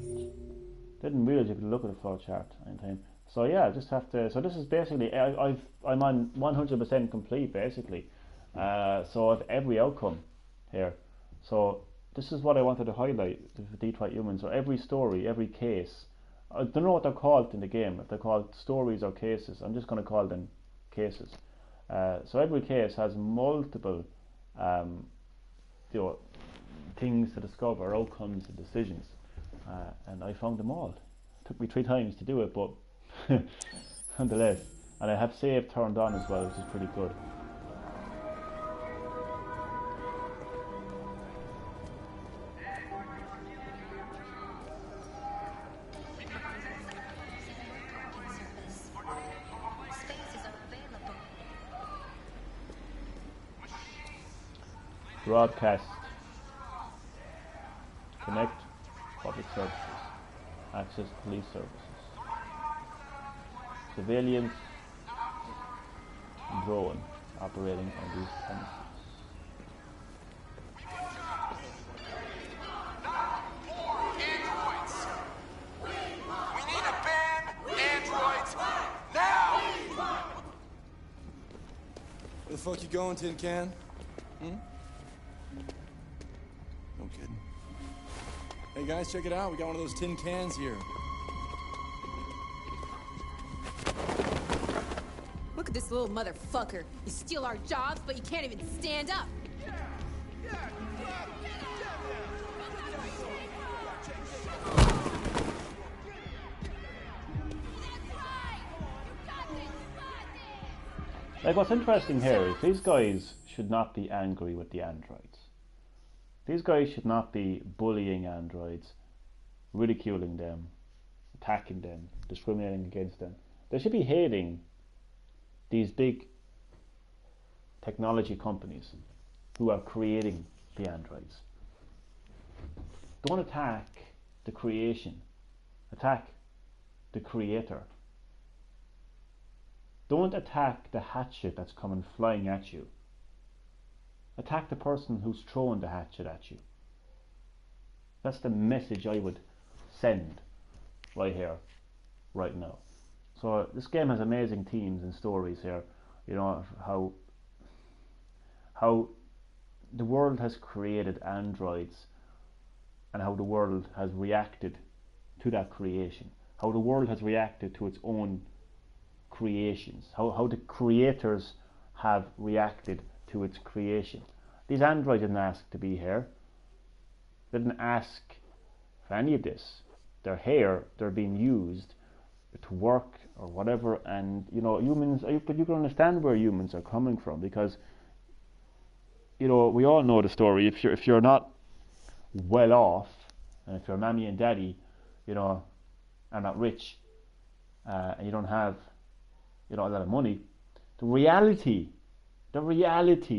Didn't realize you could look at the flowchart anytime. So yeah, I just have to. So this is basically I'm on 100% complete basically. So I have every outcome here. So this is what I wanted to highlight for Detroit Humans. So every story, every case. I don't know what they're called in the game. If they're called stories or cases, I'm just going to call them cases. So every case has multiple, things to discover, outcomes and decisions, and I found them all. It took me 3 times to do it, but nonetheless. And I have save turned on as well, which is pretty good. Broadcast. Connect. Public services. access police services. Surveillance drone operating on these premises. Where the fuck you going, Tin Can? No kidding. Hey guys, check it out. We got one of those tin cans here. Look at this little motherfucker. You steal our jobs, but you can't even stand up. Like, what's interesting here is these guys should not be angry with the androids. These guys should not be bullying androids, ridiculing them, attacking them, discriminating against them. They should be hating these big technology companies who are creating the androids. Don't attack the creation. Attack the creator. Don't attack the hatchet that's coming flying at you. Attack the person who's throwing the hatchet at you. That's the message I would send right here, right now. So this game has amazing themes and stories here. You know, how the world has created androids and how the world has reacted to that creation. How the world has reacted to its own creations, how the creators have reacted to its creation. These androids didn't ask to be here. They didn't ask for any of this. They're here, they're being used to work or whatever, and you know, humans, but you can understand where humans are coming from, because you know, we all know the story. If you're not well off, and if your mommy and daddy, you know, are not rich, and you don't have, you know, a lot of money, the reality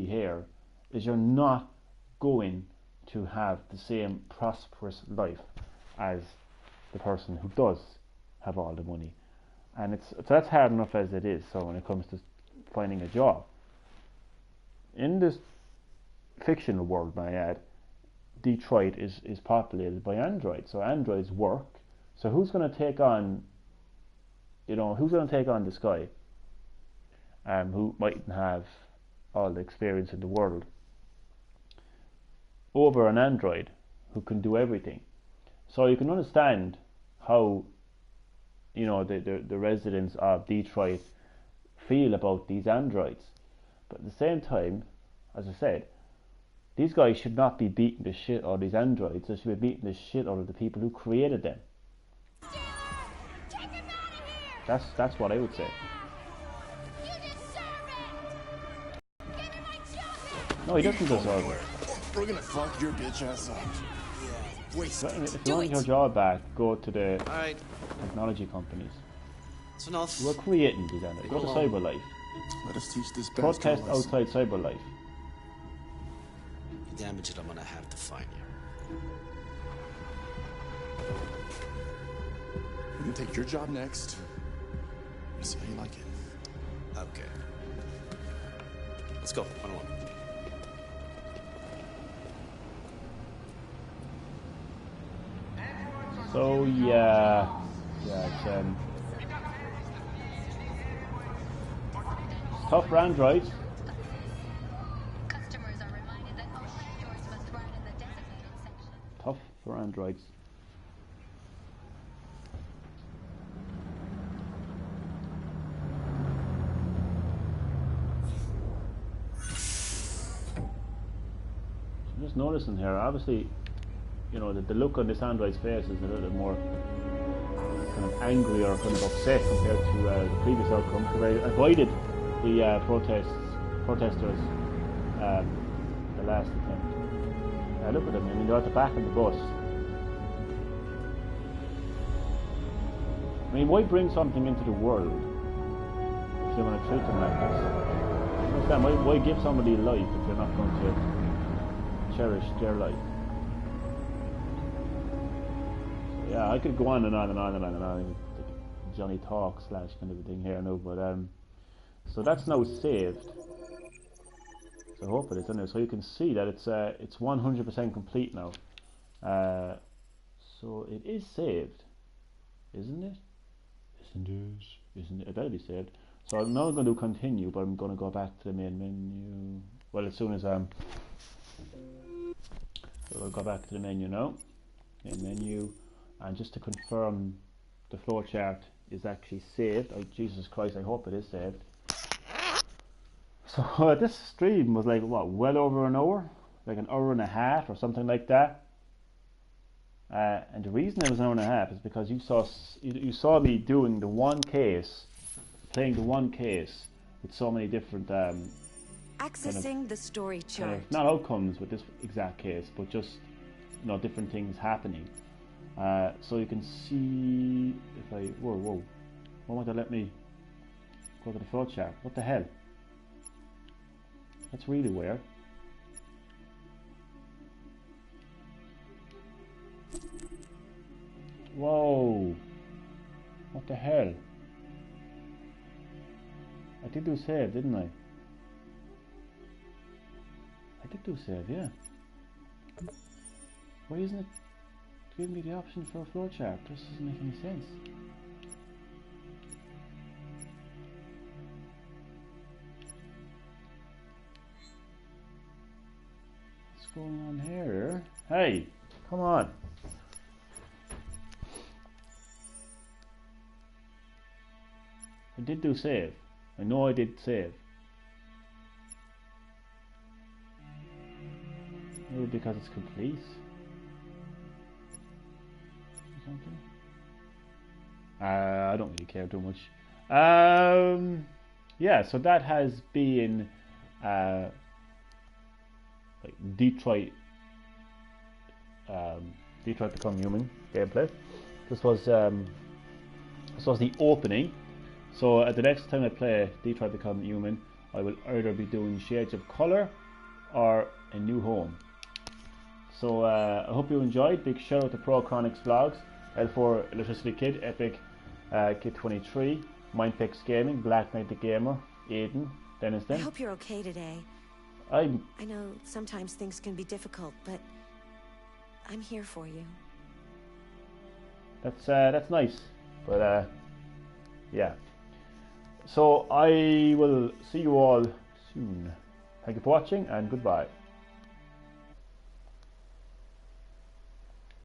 here is you're not going to have the same prosperous life as the person who does have all the money. And so that's hard enough as it is. So when it comes to finding a job, in this fictional world, may I add, Detroit is populated by androids. So androids work. So who's going to take on, you know, who's going to take on this guy who mightn't have all the experience in the world over an android who can do everything? So you can understand how, you know, the residents of Detroit feel about these androids. But at the same time, as I said, these guys should not be beating the shit out of these androids. They should be beating the shit out of the people who created them. That's what I would say. No, he doesn't deserve it. We're gonna fuck your bitch ass up. Waste it. If you want your job back, go to the technology companies. That's enough. We're creating these androids. Go to CyberLife. Let us teach this protest outside CyberLife. You damage it, I'm gonna have to find you. We're gonna take your job next. We'll see how you like it. Okay. Let's go. 1-on-1. So yeah, it's tough for androids. Customers are reminded that only androids must ride in the designated section. Tough for androids. I'm just noticing here, obviously, you know, the look on this android's face is a little bit more kind of angry or kind of upset compared to the previous outcome, because I avoided the protesters the last attempt. Look at them, I mean, they're at the back of the bus. I mean, why bring something into the world if you're going to treat them like this? Understand, why give somebody life if you're not going to cherish their life? yeah, I could go on and on and on and on and on. Like Johnny Talk / kind of a thing here now, but so that's now saved. So I hope it is in there. So you can see that it's 100% complete now. So it is saved, isn't it? Isn't it? Isn't it? It better be saved. So I'm not going to continue, but I'm going to go back to the main menu. Well, as soon as so we'll go back to the menu now. Main menu, and just to confirm, the flowchart is actually saved. Oh, Jesus Christ! I hope it is saved. So this stream was like what, well over an hour, like an hour and a half or something like that. And the reason it was an hour and a half is because you saw me doing the one case, playing the one case with so many different accessing the story chart. Not outcomes with this exact case, but just different things happening. So you can see if I whoa, why won't they let me go to the flowchart? What the hell? That's really weird. Whoa! What the hell? I did do save, didn't I? I did do save, yeah. Why isn't it giving me the option for a flowchart? This doesn't make any sense. What's going on here? Hey, come on. I did do save. I know I did save. Maybe because it's complete or something. I don't really care too much. Yeah, so that has been like Detroit Become Human gameplay. This was the opening. So at the next time I play Detroit Become Human, I will either be doing Shades of Colour or A New Home. So I hope you enjoyed. Big shout out to Pro Chronix Vlogs, L4 Electricity Kid, Epic Kid 23, Mindpix Gaming, Black Knight the Gamer, Aiden, Dennis Den. I hope you're okay today. I know sometimes things can be difficult, but I'm here for you. That's nice, but yeah. So I will see you all soon. Thank you for watching and goodbye.